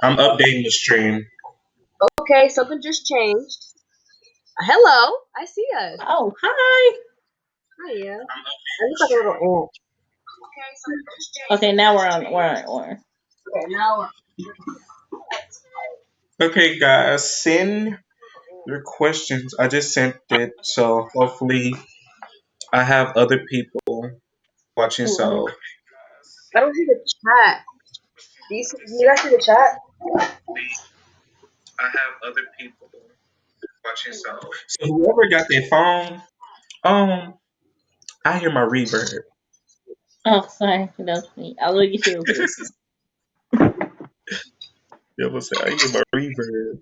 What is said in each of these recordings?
I'm updating the stream. Okay, something just changed. Hello, I see us. Oh, hi. Hi, yeah. I look like a little ant. Okay, now we're on. Okay, now Okay, guys, send your questions. I just sent it, so hopefully I have other people watching. Mm-mm. So I don't see the chat. Do you guys see the chat? I have other people watching. So whoever got their phone, um, I hear my reverb. Oh, sorry, that's me. I'll look at you real quick. You ever say I hear my reverb?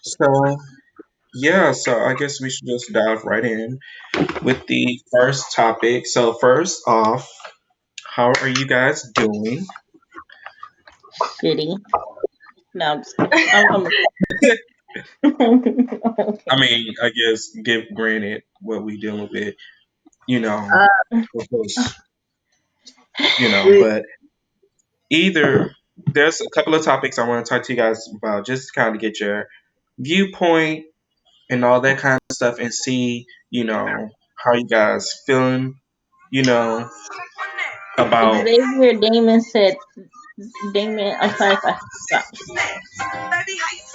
So yeah, so I guess we should just dive right in with the first topic. So first off, how are you guys doing? Shitty. No, I'm just kidding. I mean, I guess give granted what we dealing with, you know, Uh, of course, we, but either there's a couple of topics I want to talk to you guys about just to kind of get your viewpoint and all that kind of stuff and see, how you guys feeling, you know, about Xavier Damon said, Damon, I'm sorry if I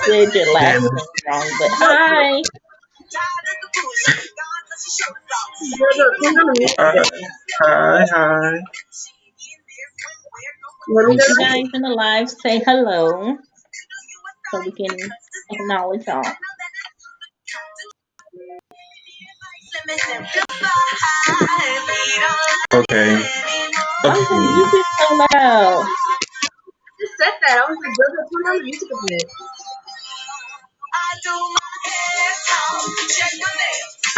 said your them. last name wrong, but hi. turn on the music Uh, again. hi, hi. You hear me, If you Deborah? guys in the live, say hello so we can acknowledge y'all. Okay. Why is the Okay. music so loud? I just said that. I was like, Deborah, turn on the music a bit.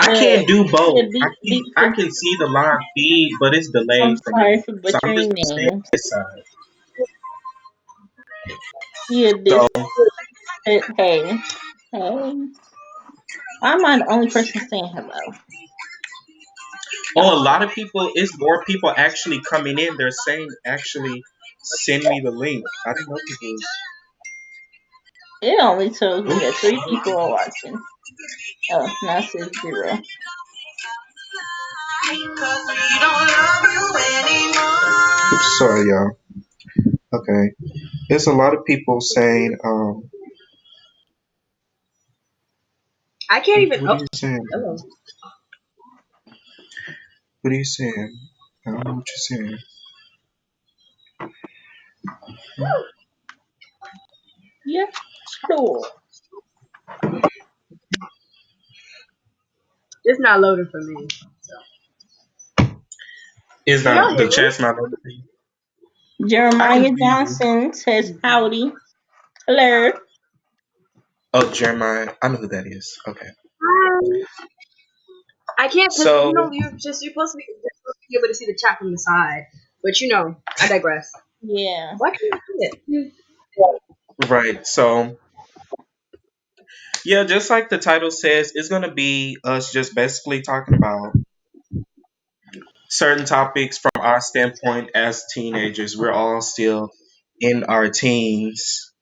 I can't do both. The deep, deep, I can see the live feed, but it's I'm delayed for sorry me. for So I'm just butchering gonna stay on names. this side. Yeah, So, this, hey, hey. Why am I the only person saying hello? a lot of people, it's more people actually coming in. They're saying, actually, send me the link. I didn't know people was. It only tells me that 3 people are Oops. watching. Oh, now it says 0. Sorry, y'all. Okay. There's a lot of people saying, I can't even. what are Oh, you saying? hello. What are you saying? I don't know what you're saying. Yeah, sure. It's not loading for me. Is Can y'all not the hear me? chat's not open? I can Jeremiah hear you. Johnson says howdy. Hello. Oh, Jeremiah. I know who that is. Okay. Hi. I can't because So, you're supposed to be able to see the chat from the side. But I digress. Yeah. Why can't you see it? right. So, yeah, just like the title says, it's going to be us just basically talking about certain topics from our standpoint as teenagers. We're all still in our teens.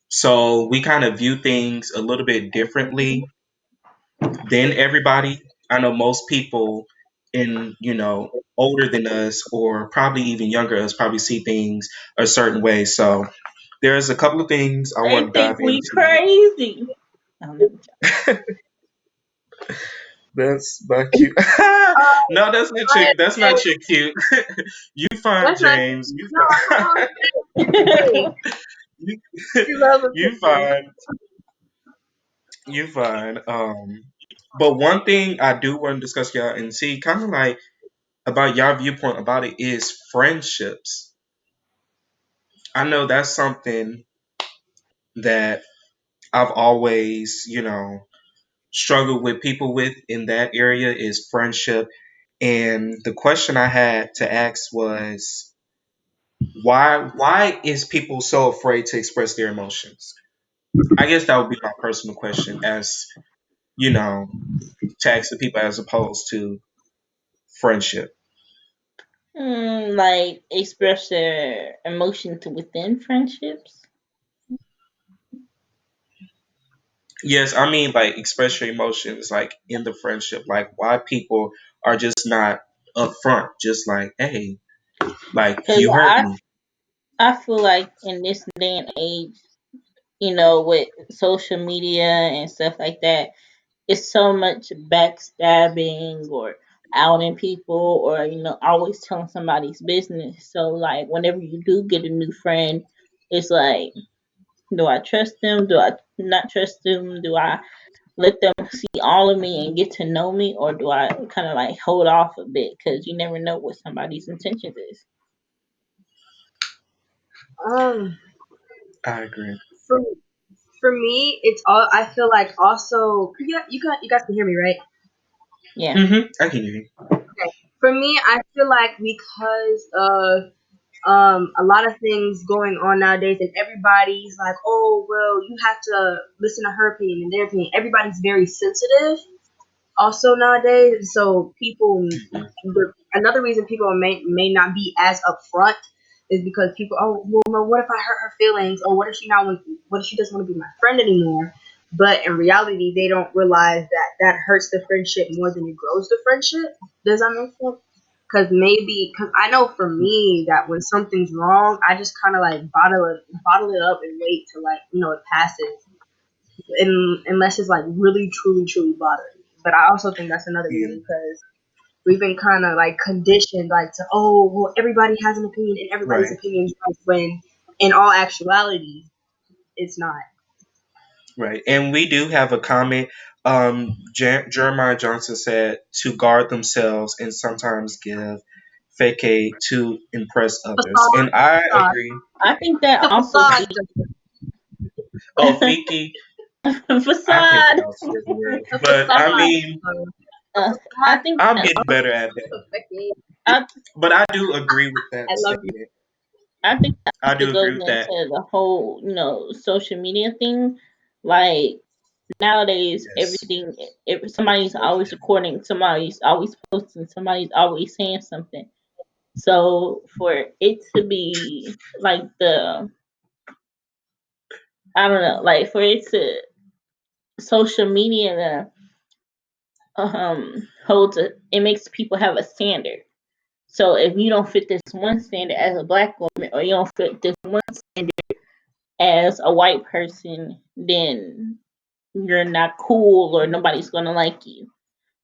So, we kind of view things a little bit differently than everybody. I know most people in, older than us or probably even younger us probably see things a certain way. So, there's a couple of things I They want to think dive we into. crazy. I'll never That's not cute. No, that's not I your. That's not your cute. You fine, That's not. James. You No, I fine. don't. Hey, you, you love a you picture. fine. You fine. But one thing I do want to discuss y'all and see, kind of like about y'all viewpoint about it is friendships. I know that's something that I've always, struggled with people with in that area is friendship. And the question I had to ask was, why is people so afraid to express their emotions? I guess that would be my personal question as, you know, to ask the people as opposed to friendship. Like express their emotion to within friendships. Yes, I mean like express your emotions like in the friendship, like why people are just not upfront, just like, hey, like Because you hurt I me. I feel like in this day and age, with social media and stuff like that, it's so much backstabbing or outing people or always telling somebody's business. So like whenever you do get a new friend, it's like, do I trust them? Do I not trust them? Do I let them see all of me and get to know me, or do I kind of like hold off a bit because you never know what somebody's intentions is? Um, I agree. for for me, it's all. I feel like also. Yeah, you guys can hear me, right? Yeah. I can hear you. Okay. For me, I feel like because of a lot of things going on nowadays, and everybody's like, oh well, you have to listen to her opinion and their opinion. Everybody's very sensitive also nowadays. So people, Mhm. another reason people may not be as upfront is because people, oh well, no, what if I hurt her feelings, or what if she not want, what if she doesn't want to be my friend anymore? But in reality, they don't realize that that hurts the friendship more than it grows the friendship. Does that make sense? Because I know for me that when something's wrong, I just kind of like bottle it up and wait till like it passes, unless it's like really truly bothering me. But I also think that's another Yeah, reason because we've been kind of like conditioned like to, oh well, everybody has an opinion and everybody's right, opinion is right, when in all actuality it's not. right. And we do have a comment. Jeremiah Johnson said to guard themselves and sometimes give fake aid to impress others, Facade, and I facade. agree. I think that The also facade. be Oh, Fiki, I can't facade. pronounce certain words, The but facade. I mean, The I facade. think I'm that getting better at that. I But I do agree with I that love you. statement. I think that I also do agree goes with that. into the whole social media thing. Like nowadays, Yes. everything, if somebody's always recording, somebody's always posting, somebody's always saying something. So for it to be like I don't know, like for it to social media holds it makes people have a standard. So if you don't fit this one standard as a black woman, or you don't fit this one standard as a white person, then you're not cool or nobody's gonna like you.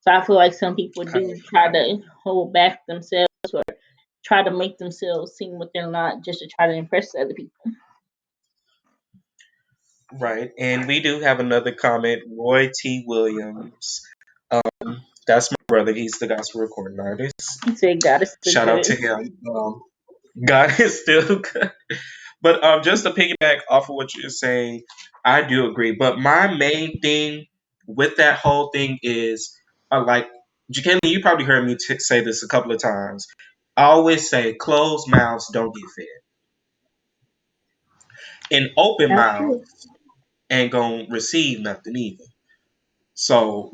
So I feel like some people I do try agree. to hold back themselves or try to make themselves seem what they're not just to try to impress other people. Right. And we do have another comment. Roy T. Williams. That's my brother. He's the gospel recording artist. He said God is still Shout out to good. him. God is still good. But just to piggyback off of what you're saying, I do agree. But my main thing with that whole thing is, like, Jacqueline, you probably heard me say this a couple of times. I always say closed mouths don't get fed. And open That's true. mouths ain't gonna receive nothing either. So,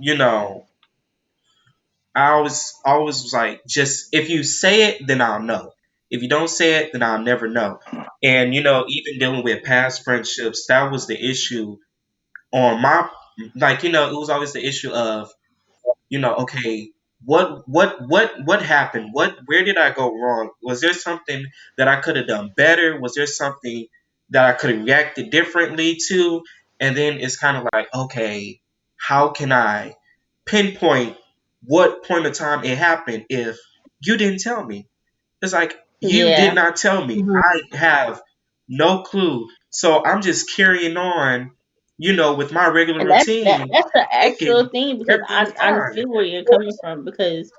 I always was like, just if you say it, then I'll know. If you don't say it, then I'll never know. And even dealing with past friendships, that was the issue on my, like, it was always the issue of, okay, what happened? Where did I go wrong? Was there something that I could have done better? Was there something that I could have reacted differently to? And then it's kind of like, okay, how can I pinpoint what point of time it happened if you didn't tell me? It's like you did Yeah. not tell me. Hmm. I have no clue. So I'm just carrying on, with my regular And that's routine, that's the actual thinking thing because everything's I fine. feel where you're coming from because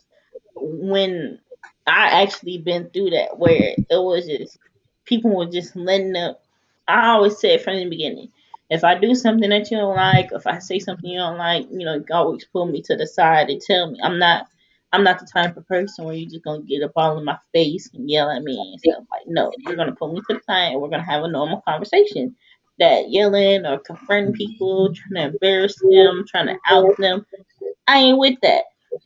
when I actually been through that where it was just people were just letting up. I always said from the beginning, if I do something that you don't like, if I say something you don't like, you can always pull me to the side and tell me. I'm not the type of person where you're just gonna get up all in my face and yell at me and stuff. Like, no, you're gonna pull me to the side and we're gonna have a normal conversation. That yelling or confronting people, trying to embarrass them, trying to out them, I ain't with that.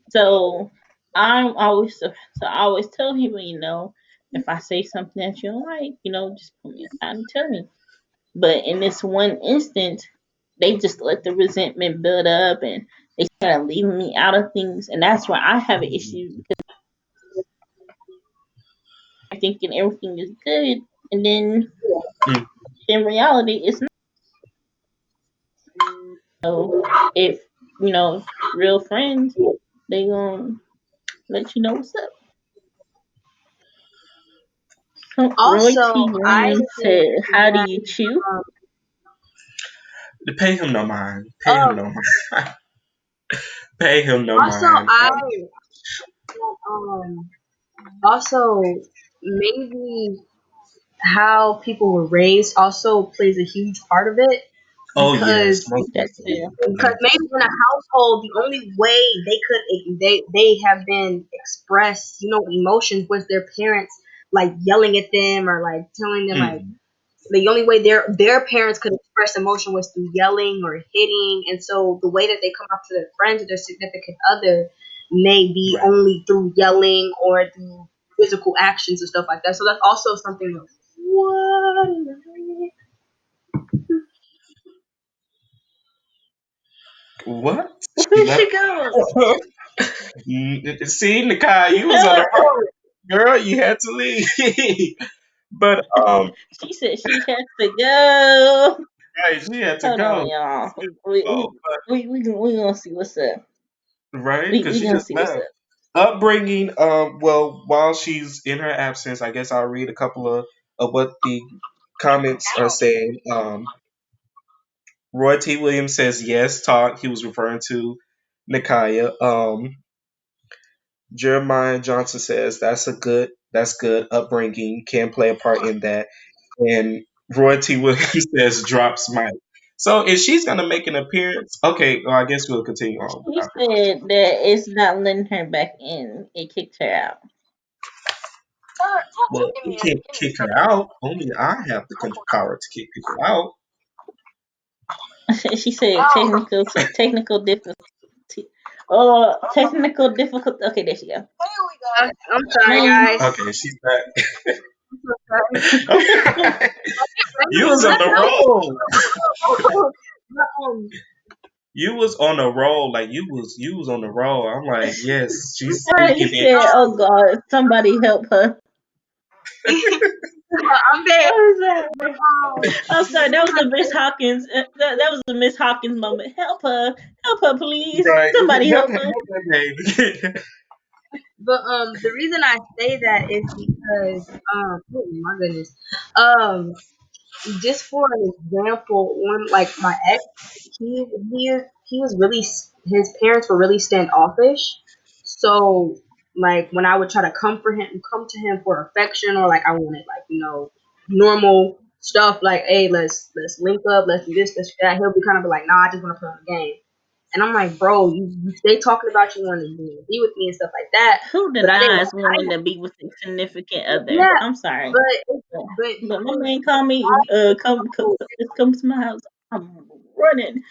So I'm always so I always tell people, if I say something that you don't like, just put me aside and tell me. But in this one instance, they just let the resentment build up and they kind of leaving me out of things, and that's why I have an issue because I'm thinking everything is good, and then Mm, in reality, it's not. So if real friends, they gonna let you know what's up. Roy Also, T. I Williams think said, "How do that you chew?" um, pay him no mind. Pay him oh, no mind. Pay him no also mind. I um also maybe how people were raised also plays a huge part of it Oh yes, because most That definitely. too. because maybe in a household the only way they could they have been expressed emotions was their parents like yelling at them or like telling them like Mm, the only way their parents could express emotion was through yelling or hitting, and so the way that they come up to their friends or their significant other may be right. only through yelling or through physical actions and stuff like that. So that's also something that what in the What? She Where'd left. she go? See, Nakai, you was on the road, girl. You had to leave. But She said she has to go. right, she had to Hold on, go. y'all. She had to We go, we we gonna see what's up. right? We Because we she gonna just see what's left. up. Upbringing. Well, while she's in her absence, I guess I'll read a couple of what the comments are saying. Roy T. Williams says yes. Talk. He was referring to Nikaya. Jeremiah Johnson says that's good upbringing can play a part in that. And Roy T. Williams says drops mic. So if she's gonna make an appearance, okay, well I guess we'll continue on She after this. said that it's not letting her back in. It kicked her out. Well, you can't kick her out. Only I have the power to kick people out. She said technical difficulty. Oh, technical difficulty. Okay, there she go. I'm sorry, Man, guys. Okay, she's back. I'm so sorry. You was on the roll. But, You was on a roll. Like you was on the roll. I'm like, yes, she's he speaking it. said, "Oh God, somebody help her." I'm there. I'm sorry. Um, I'm the sorry. reason That was I the Miss Hawkins. That was the Miss Hawkins moment. Help her, please. Right. Somebody Help, help help her. that baby. But the reason I say that is because oh my goodness, um just for an example, when like my ex, he was really his parents were really standoffish. So like when I would try to come to him for affection or like I wanted like normal stuff like hey let's link up, let's do this, let's do that. He'll be kind of like nah, I just want to play on the game. And I'm like, bro, you stay talking about you wanting to be with me and stuff like that, Who but denies I wanting didn't, to be with a significant other? yeah, I'm sorry, but but he my was man called me. so, Come to my house. I'm running.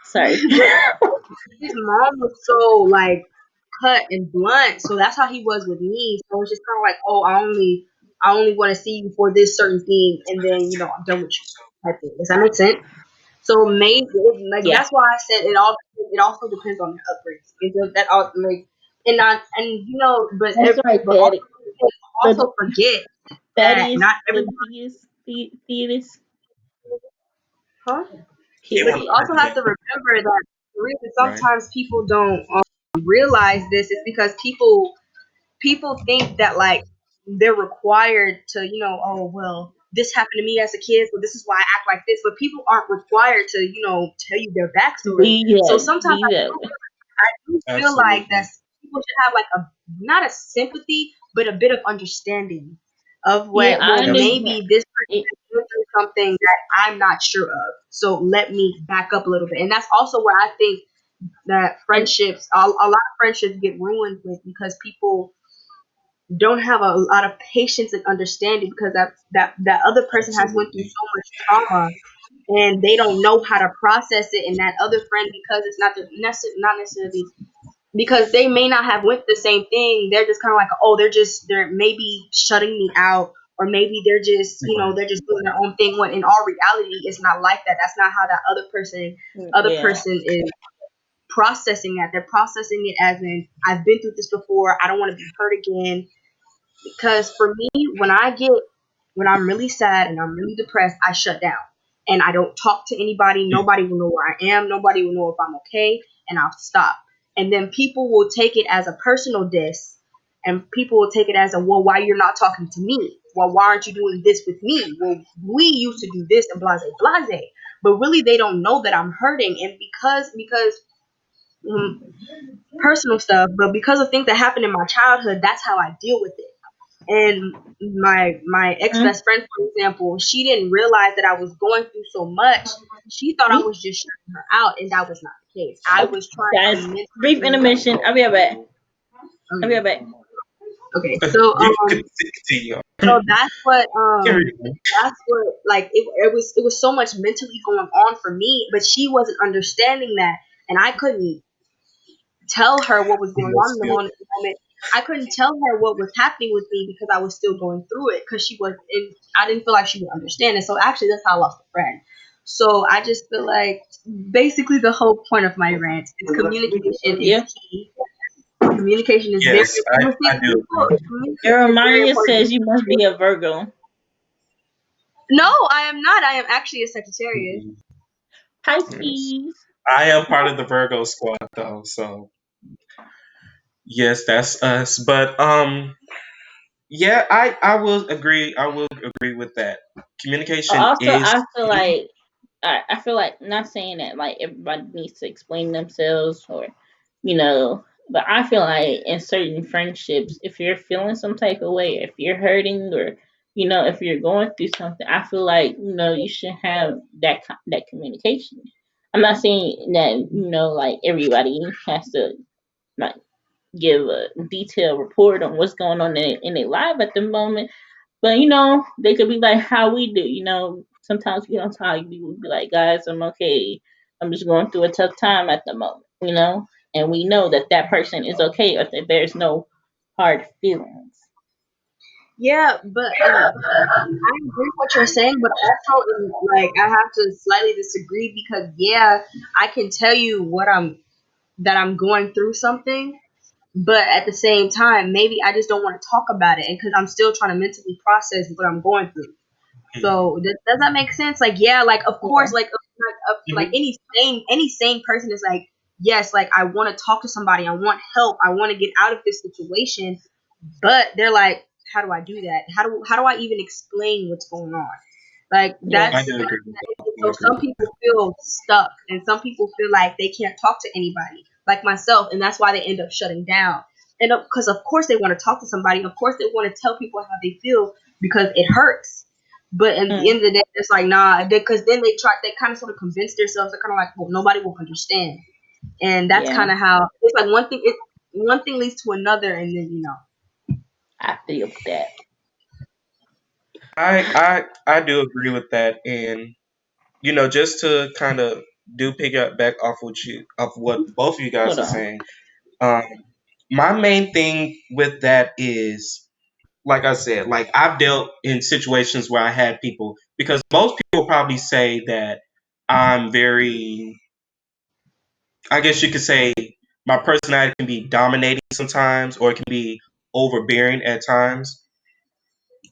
Sorry. but his mom was so like cut and blunt, so that's how he was with me. So it's just kind of like, oh, I only want to see you for this certain thing, and then I'm done with you. Type thing. Does that make sense? So maybe like Yeah, that's why I said it also depends on the upbringing. That all like and but that's right, but Daddy. The also forget that Thaddeus, not the everybody, Thetis, huh? He But want period. you to also have forget, to remember that the reason right? sometimes people don't realize this is because people think that like they're required to oh well this happened to me as a kid so this is why I act like this, but people aren't required to tell you their backstory. So sometimes Be that way. I do feel like that Absolutely. people should have like a not a sympathy but a bit of understanding of Yeah, what I well understand. maybe this person It, is going through something that I'm not sure of, so let me back up a little bit. And that's also where I think that and a lot of friendships get ruined with because people don't have a lot of patience and understanding because that other person has went through Absolutely. so much trauma and they don't know how to process it, and that other friend because it's not necessarily because they may not have went the same thing. They're just kind of like, oh, they're maybe shutting me out, or maybe they're just, they're just doing their own thing. When in all reality, it's not like that. That's not how that other Yeah. person is processing that. They're processing it as in, I've been through this before. I don't want to be hurt again. Because for me, when I'm really sad and I'm really depressed, I shut down and I don't talk to anybody. Nobody will know where I am. Nobody will know if I'm okay, and I'll stop. And then people will take it as a personal diss, and people will take it as a, well, why you're not talking to me? Well, why aren't you doing this with me? Well, we used to do this and blase blase. But really, they don't know that I'm hurting, and because mm, personal stuff, but because of things that happened in my childhood, that's how I deal with it. And my ex Mm, best friend, for example, she didn't realize that I was going through so much. She thought I me? was just shutting her out, and that was not the case. I Okay, was trying to guys, brief mentally. intermission. I'll be right back. I'll be right back. Okay, so You can continue. so Carry on. that's what, like, it was so much mentally going on for me, but she wasn't understanding that, and I couldn't tell her what was going on Yes, in the yes. moment. I couldn't tell her what was happening with me because I was still going through it, because she was in, I didn't feel like she would understand it. So actually that's how I lost a friend. So I just feel like basically the whole point of my rant is communication is Yeah. key. Communication is very Yes, I do agree. communication is very Jeremiah important. says you must be a Virgo. No, I am not. I am actually a Sagittarius. Mhm. Yes. Pisces. I am part of the Virgo squad though, so yes, that's us. But yeah, I will agree. I will agree with that. Communication Also, is I feel key. like I feel like, not saying that like everybody needs to explain themselves, or but I feel like in certain friendships, if you're feeling some type of way, if you're hurting, or if you're going through something, I feel like you should have that communication. I'm not saying that like everybody has to like give a detailed report on what's going on in their life at the moment, but they could be like how we do. Sometimes we don't talk. We would be like, guys, I'm okay. I'm just going through a tough time at the moment. And we know that that person is okay, or that there's no hard feelings. Yeah, but I agree with what you're saying, but also, like, I have to slightly disagree, because yeah, I can tell you that I'm going through something, but at the same time, maybe I just don't want to talk about it, and because I'm still trying to mentally process what I'm going through. So does that make sense? Like, yeah, like, of course, Yeah. like Mhm. any sane person is like, yes, like, I want to talk to somebody, I want help, I want to get out of this situation, but they're like, how do I do that? How do I even explain what's going on? Like, Yeah. I do agree with that. I so agree some with people feel stuck, and some people feel like they can't talk to anybody, like myself, and that's why they end up shutting down. And because of course they want to talk to somebody, of course they want to tell people how they feel because it hurts. But at the Mm, end of the day, it's like, nah, because then they kind of sort of convince themselves, they're kind of like, well, nobody will understand, and that's yeah. kind of how it's like, one thing leads to another, and then I feel that. I do agree with that, and just to kind of do pick up back off what both of you guys Hold are on. saying. Um, my main thing with that is, like I said, like I've dealt in situations where I had people, because most people probably say that I'm very, I guess you could say, my personality can be dominating sometimes, or it can be overbearing at times.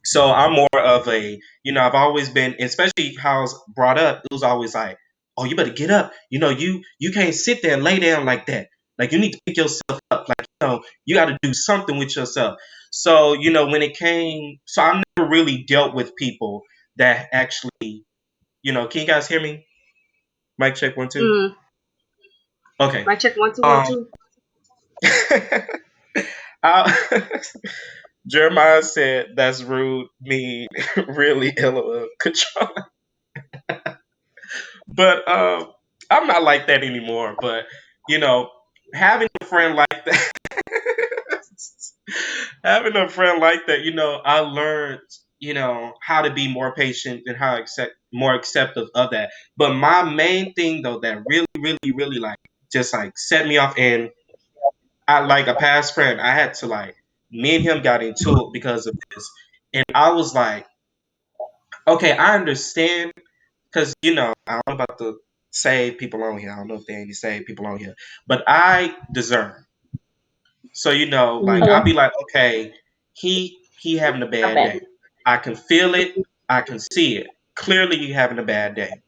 So I'm more of a, I've always been, especially how I was brought up, it was always like, oh, you better get up. You can't sit there and lay down like that. Like, you need to pick yourself up. Like, you got to do something with yourself. So, when it came, so I've never really dealt with people that actually, can you guys hear me? Mic check, 1 2. mm, Okay. mic check, one two one Um, two. I, Jeremiah said that's rude, mean, really ill control. But I'm not like that anymore. But you know, having a friend like that, having a friend like that, I learned, how to be more patient and how more acceptive of that. But my main thing though that really, really, really like just like set me off, and I like a past friend. I had to like me and him got into it because of this, and I was like, okay, I understand because I don't know about the save people on here. I don't know if they any save people on here, but I deserve. So like I'll Hello, be like, okay, he having a I'm bad back. day. I can feel it. I can see it. Clearly, you having a bad day.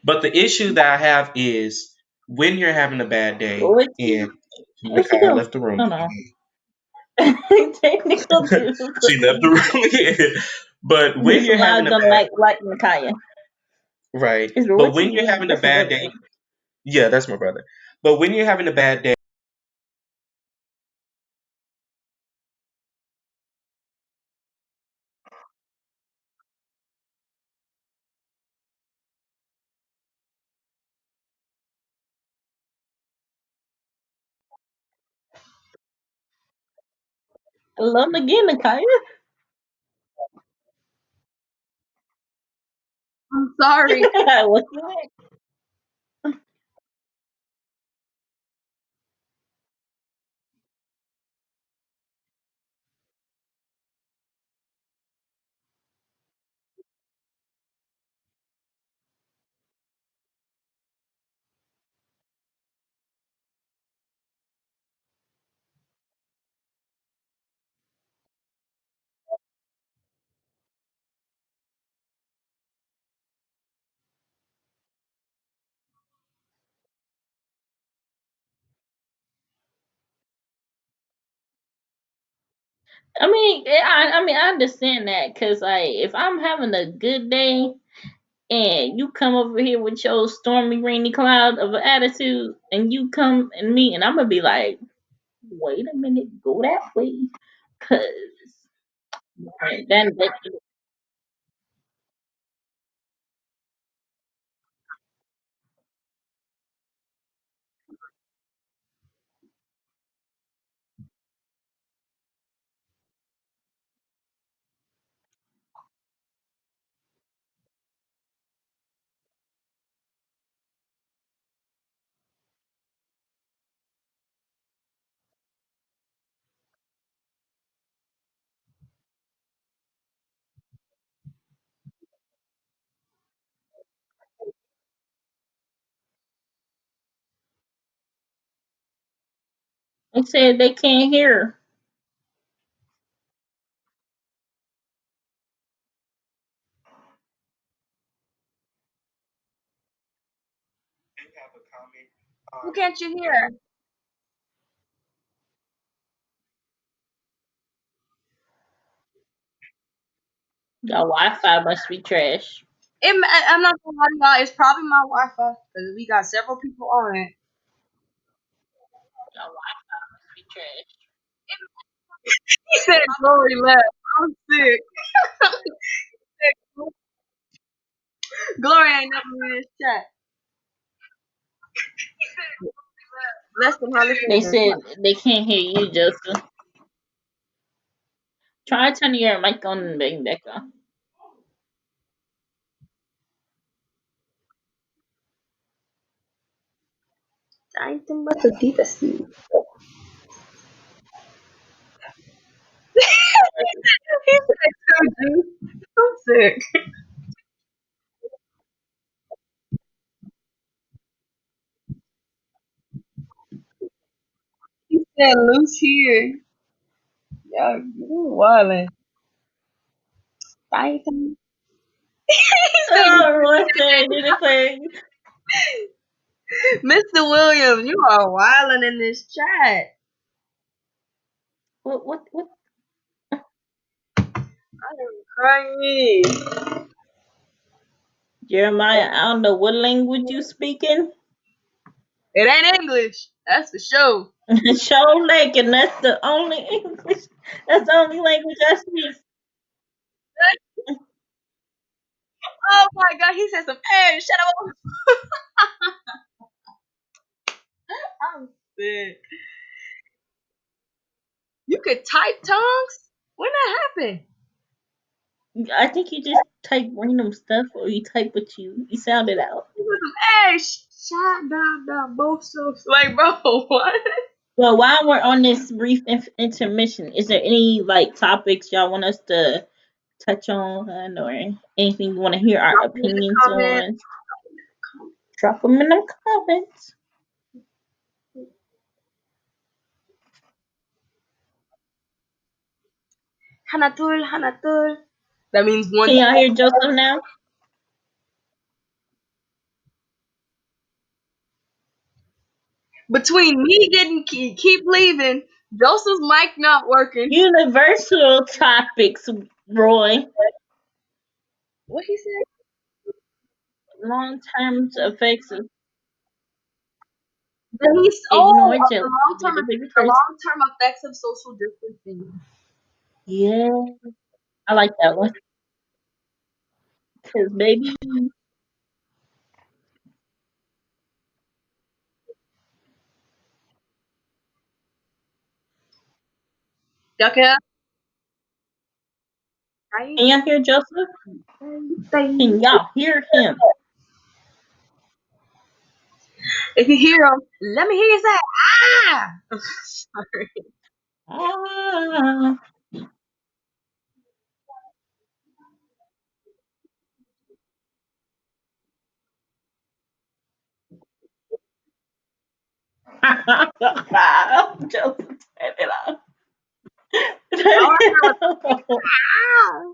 But the issue that I have is when you're having a bad day, Where'd and where'd she Nakai go? left the room Hold on. again. Technical She left the difficulties. room again. But when This is you're why I having a don't bad like Nakaya. right, It's but Richie. when you're having a That's your bad brother, day, right? yeah, that's my brother. But when you're having a bad day, Hello again, Nakaya. I'm sorry. What's that? I understand that because like if I'm having a good day and you come over here with your stormy, rainy cloud of an attitude, and you come and me, and I'm gonna be like, wait a minute, go that way, cause then they said they can't hear. you have a comment. Who can't you hear? Your Wi-Fi must be trash. I'm not gonna lie to y'all. It's probably my Wi-Fi because we got several people on it. Your Wi-Fi must be trash. He said Glory left. I'm sick. Glory ain't never in this chat. Less than how They listening. said they can't hear you, Joseph. Try turning your mic on and bring back on. Ain't them but the deepest sea. He said 2G. I'm sick. He said loose here. Y'all, you wildin'. Ain't them. He said, Oh, what's that? Did it say? Mr. Williams, you are wildin' in this chat. What? I am crying. Jeremiah, I don't know what language you speaking. It ain't English. That's for sure. Show Lake, and that's the only English. That's the only language I speak. Oh my god, he said some hey, shut up. I'm sick. You could type tongues? When that happened? I think you just type random stuff, or you type what you sound it out. He said some hey, shut down, both so like bro, what? Well, while we're on this brief intermission, is there any like topics y'all want us to touch on, or anything you want to hear our Drop them in the opinions comments. on? Drop them in the comments. Hanatul, Hanatul. That means one Can y'all hear Joseph now? between me getting keep leaving, Joseph's mic not working. Universal topics, Roy. What he said? Long term effects of But he's ignore jealousy. Be the bigger the person. long term effects of social distancing. Yeah, I like that one. Cause baby, Okay. Right? can y'all hear Joseph? Say- Can y'all hear him? If you hear him, let me hear you say ah. Sorry. Ah. Joseph, turn it off. Turn All I it heard was off. ah.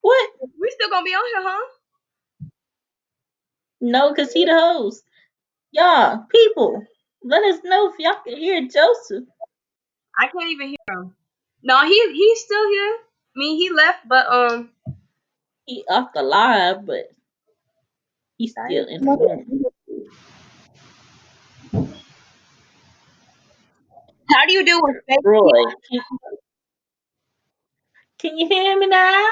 What? We still gonna be on here, huh? No, cause he the host. Y'all, people, let us know if y'all can hear Joseph. I can't even hear him. No, he's still here. I mean, he left, but He off the live, but he's still in the room. how do you do with fake Roy, people? can you hear me now?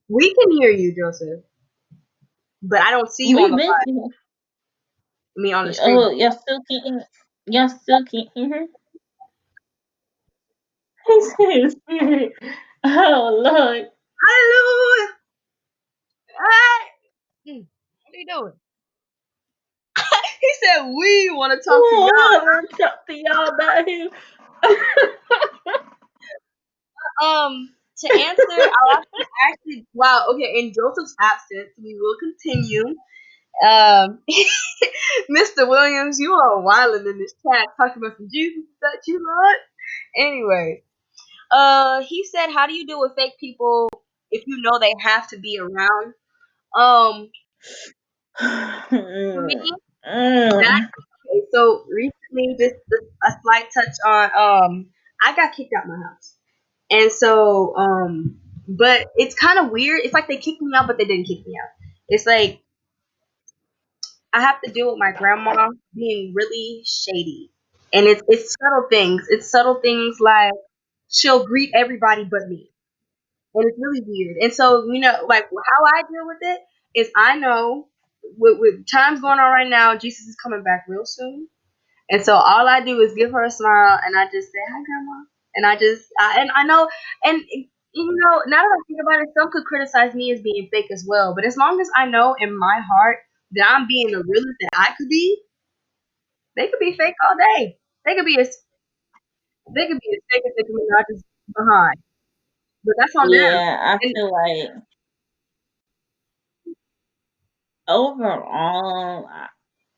We can hear you, Joseph, but I don't see you on We the been. live. I mean, on the screen. Oh, y'all still can't hear her? He said spirit. Oh Lord. Hallelujah. Hey. What are you doing? He said we want to talk to Oh, y'all. I want to talk to y'all about him. To answer, I'll actually wow. Okay, in Joseph's absence, we will continue. Mr. Williams, you are wilding in this chat talking about some Jesus that you Lord. Anyway, he said, "How do you deal with fake people if you know they have to be around?" Um, for me, that Mm. okay, so recently, just a slight touch on I got kicked out my house, and so but it's kind of weird. It's like they kicked me out, but they didn't kick me out. It's like I have to deal with my grandma being really shady, and it's subtle things. It's subtle things like she'll greet everybody but me, and it's really weird. And so like how I deal with it is I know with times going on right now, Jesus is coming back real soon. And so all I do is give her a smile, and I just say hi, grandma. And and I know, and now that I think about it, some could criticize me as being fake as well. But as long as I know in my heart that I'm being the realest that I could be, they could be fake all day. They could be as they could be as fake as they can be, not just behind. But that's on them. Yeah, I And feel like overall,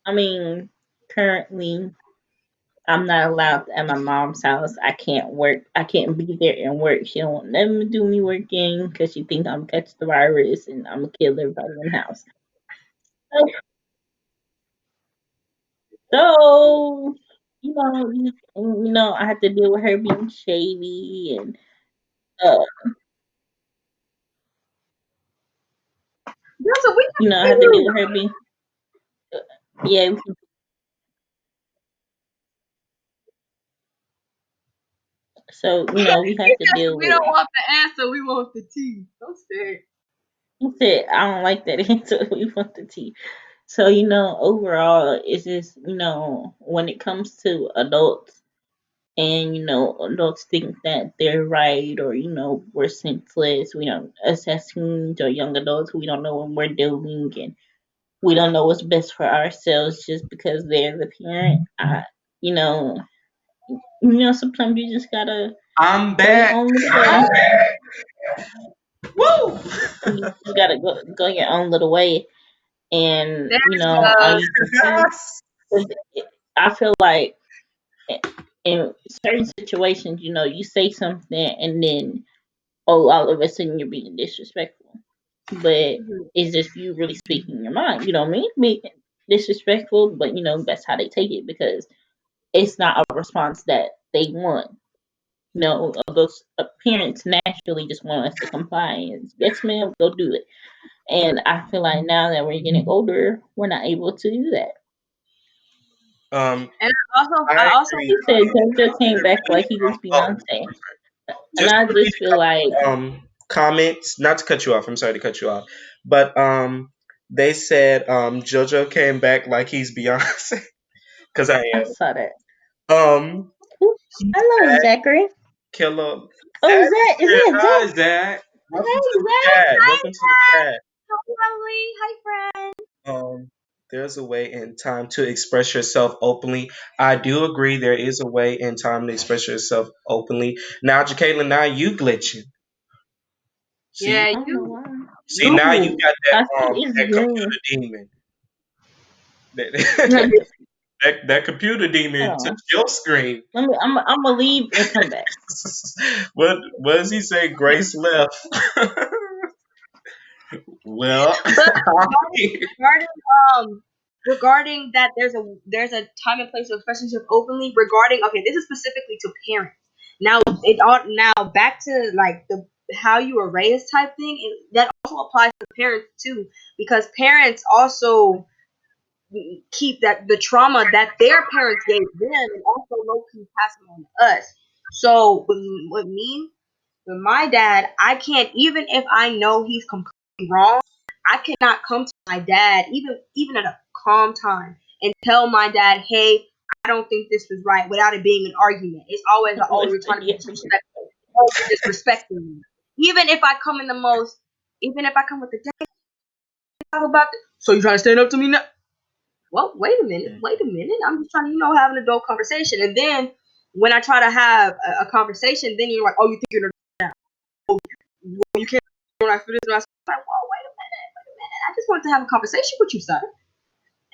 I mean, currently, I'm not allowed at my mom's house. I can't work. I can't be there and work. She don't let me do me working because she think I'm catch the virus and I'm gonna kill everybody in the house. So, I have to deal with her being shady and uh, there's a we I have to deal can with her being yeah. So, we He have to said deal we with. don't want the answer, we want the tea. Don't say it. He said, I don't like that answer. We want the tea. So, overall, it's just, when it comes to adults and, adults think that they're right or, we're senseless, we don't, us as teens or young adults, we don't know what we're doing. And we don't know what's best for ourselves just because they're the parent. You know, sometimes you just gotta I'm go your back. own little way. Woo! You just gotta go your own little way, and There all we you can do. 'Cause I feel like in certain situations, you say something and then all of a sudden you're being disrespectful. But go. it's just you really speaking your mind. You know what I mean? Being disrespectful, but that's how they take it because it's not a response that they want. Those parents naturally just want us to comply and yes, ma'am, go do it. And I feel like now that we're getting older, we're not able to do that. Um, And I I also agree. He said JoJo The came back like reason, he was oh, Beyonce, and just I to read just feel like a couple comments, not to cut you off. I'm sorry to cut you off, but they said JoJo came back like he's Beyonce because I I am. saw that. Ooh, He's hello, back, Zachary. killer. Oh, Zach is Is here. that Hi, Zach? Zach. Welcome Hey, to the Zach. chat. hi Welcome to the Zach. chat. Hi lovely. Hi friend. There's a way and time to express yourself openly. I do agree there is a way and time to express yourself openly. Now, Jacqueline, now you glitching. See, Yeah, I don't know you why. see, now you Ooh, got I see it's that green. computer demon. hold That, that computer Hold demon on. touched your screen. Let me. I'm gonna leave and come back. What does he say? Grace left. Well, but I'm here. regarding regarding that there's a time and place to express yourself openly regarding okay, this is specifically to parents. Now it all now back to like the how you were raised type thing, that also applies to parents too, because parents also keep that the trauma that their parents gave them and also low key passing on to us. So with me, with my dad, I can't, even if I know he's completely wrong, I cannot come to my dad even at a calm time and tell my dad, hey, I don't think this was right without it being an argument. It's always like, oh, you're trying to be Yeah. disrespectful. Oh, you're disrespecting me. Even if I come in the most, even if I come with the dad talk about this, so you trying to stand up to me now? Well, wait a minute. I'm just trying to, have an adult conversation. And then when I try to have a conversation, then you're like, oh, you think you're an adult now? Oh, well, you can't when I feel this. And I was like, whoa, wait a minute. I just wanted to have a conversation with you, sir.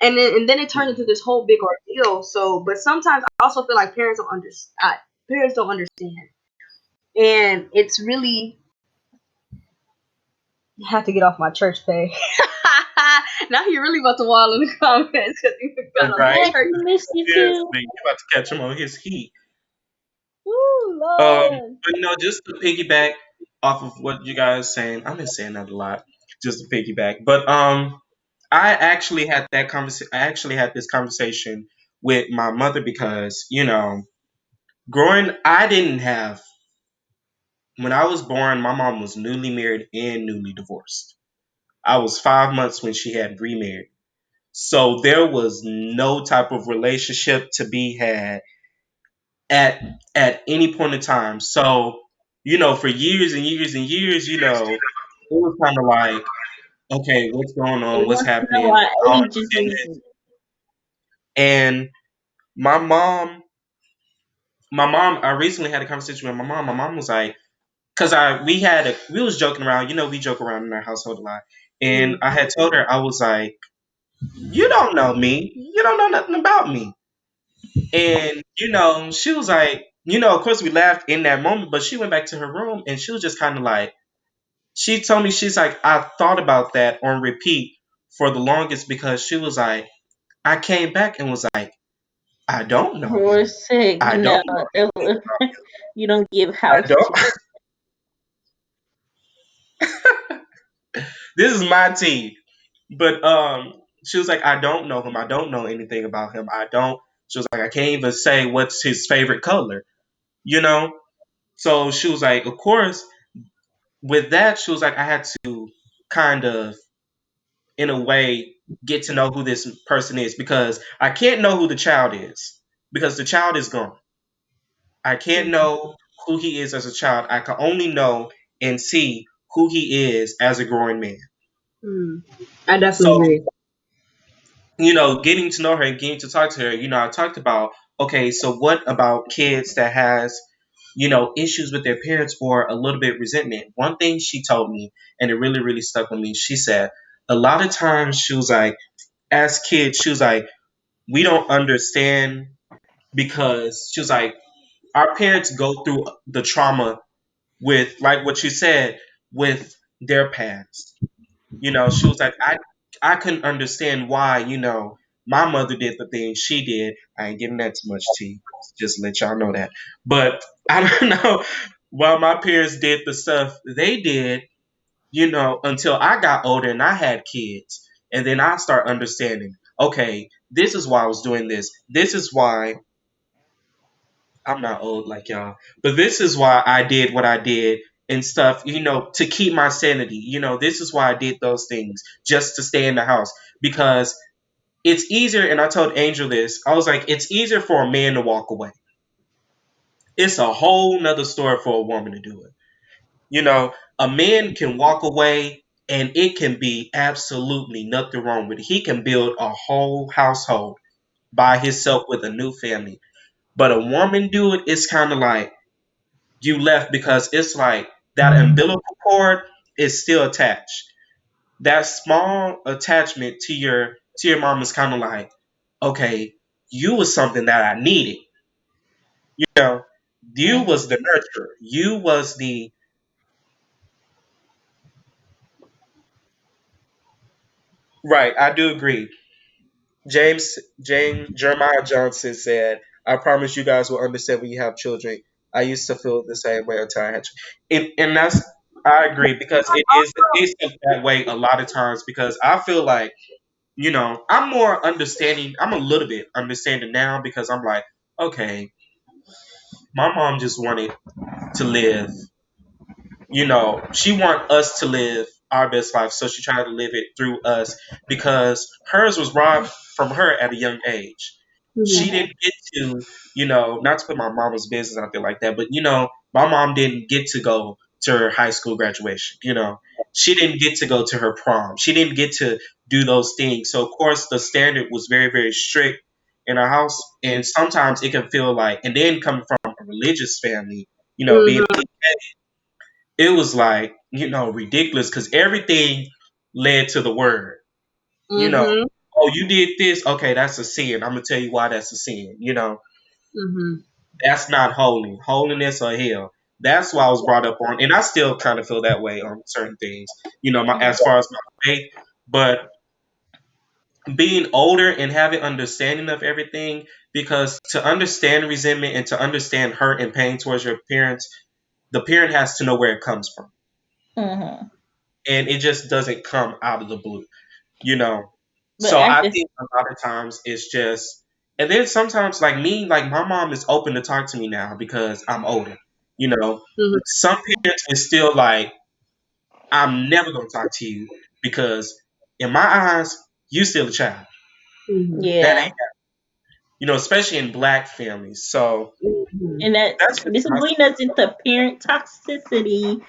And then it turned into this whole big ordeal. So, but sometimes I also feel like parents don't understand. Parents don't understand, and it's really I have to get off my church pay. Now you're really about to wall in the comments because you got on the Right? Zach, church. we miss you Seriously, too. you about to catch him on his heat. Ooh, Um, Lord. but just to piggyback off of what you guys saying, I've been saying that a lot, just to piggyback. But I actually had that conversation. I actually had this conversation with my mother because I didn't have when I was born. My mom was newly married and newly divorced. I was 5 months when she had remarried, so there was no type of relationship to be had at at any point in time. So, for years and years and years, it was kind of like, okay, what's going And on? What's once you know happening? our I don't ages understand and this. And my mom, I recently had a conversation with my mom. My mom was like, because we was joking around. We joke around in our household a lot. And Mm. I had told her, I was like, you don't know me. You don't know nothing about me. And, she was like, of course we laughed in that moment, but she went back to her room and she was just kind of like, she told me, she's like, I thought about that on repeat for the longest because she was like, I came back and was like, I don't know we're him. sick, I don't know anything about him. you don't give I house don't. to. This is my tea. But she was like, I don't know him. I don't know anything about him. I don't. She was like, I can't even say what's his favorite color. You know. So she was like, of course, with that, she was like, I had to kind of, in a way, get to know who this person is because I can't know who the child is because the child is gone. I can't know who he is as a child. I can only know and see who he is as a growing man. Mm. I definitely So agree. getting to know her and getting to talk to her, I talked about, okay, so what about kids that has, issues with their parents or a little bit resentment? One thing she told me, and it really, really stuck with me, she said, a lot of times she was like, as kids, she was like, we don't understand because she was like, our parents go through the trauma with, like what you said, with their past. She was like, I couldn't understand why, my mother did the things she did. I ain't giving that too much tea. Just to let y'all know that. But I don't know why my parents did the stuff they did, until I got older and I had kids. And then I start understanding, okay, this is why I was doing this. This is why I'm not old like y'all, but this is why I did what I did and stuff, to keep my sanity. This is why I did those things just to stay in the house because it's easier. And I told Angel this, I was like, it's easier for a man to walk away. It's a whole nother story for a woman to do it. A man can walk away and it can be absolutely nothing wrong with it. He can build a whole household by himself with a new family. But a woman do it, it's kind of like, you left because it's like that umbilical cord is still attached. That small attachment to your mom is kind of like, okay, you was something that I needed. You know, you Mhm. was the nurturer. You was the right. I do agree. James Jeremiah Johnson said, "I promise you guys will understand when you have children. I used to feel the same way until I had and that's I agree because it is that way a lot of times because I feel like I'm more understanding. I'm a little bit understanding now because I'm like, okay, my mom just wanted to live. She want us to live our best life, so she tried to live it through us because hers was robbed from her at a young age. She Mhm. didn't get to, not to put my mama's business out there like that, but my mom didn't get to go to her high school graduation. She didn't get to go to her prom. She didn't get to do those things. So of course the standard was very, very strict in our house, and sometimes it can feel like, and then coming from a religious family, being Mhm. it was like ridiculous because everything led to the word. You know, Mhm. oh, you did this, okay, that's a sin. I'm gonna tell you why that's a sin. Mhm. That's not holy, holiness or hell. That's why I was brought up on, and I still kind of feel that way on certain things. Mhm. As far as my faith, but being older and having understanding of everything, because to understand resentment and to understand hurt and pain towards your parents, the parent has to know where it comes from, Mhm. and it just doesn't come out of the blue. you know. But So at I this, think a lot of times it's just, and then sometimes like me, like my mom is open to talk to me now because I'm older. You know, Mhm. some parents is still like, I'm never gonna talk to you because in my eyes, you still a child. Mhm. That yeah, ain't, especially in black families. So Mhm. and that that's just this is my leading us into parent toxicity.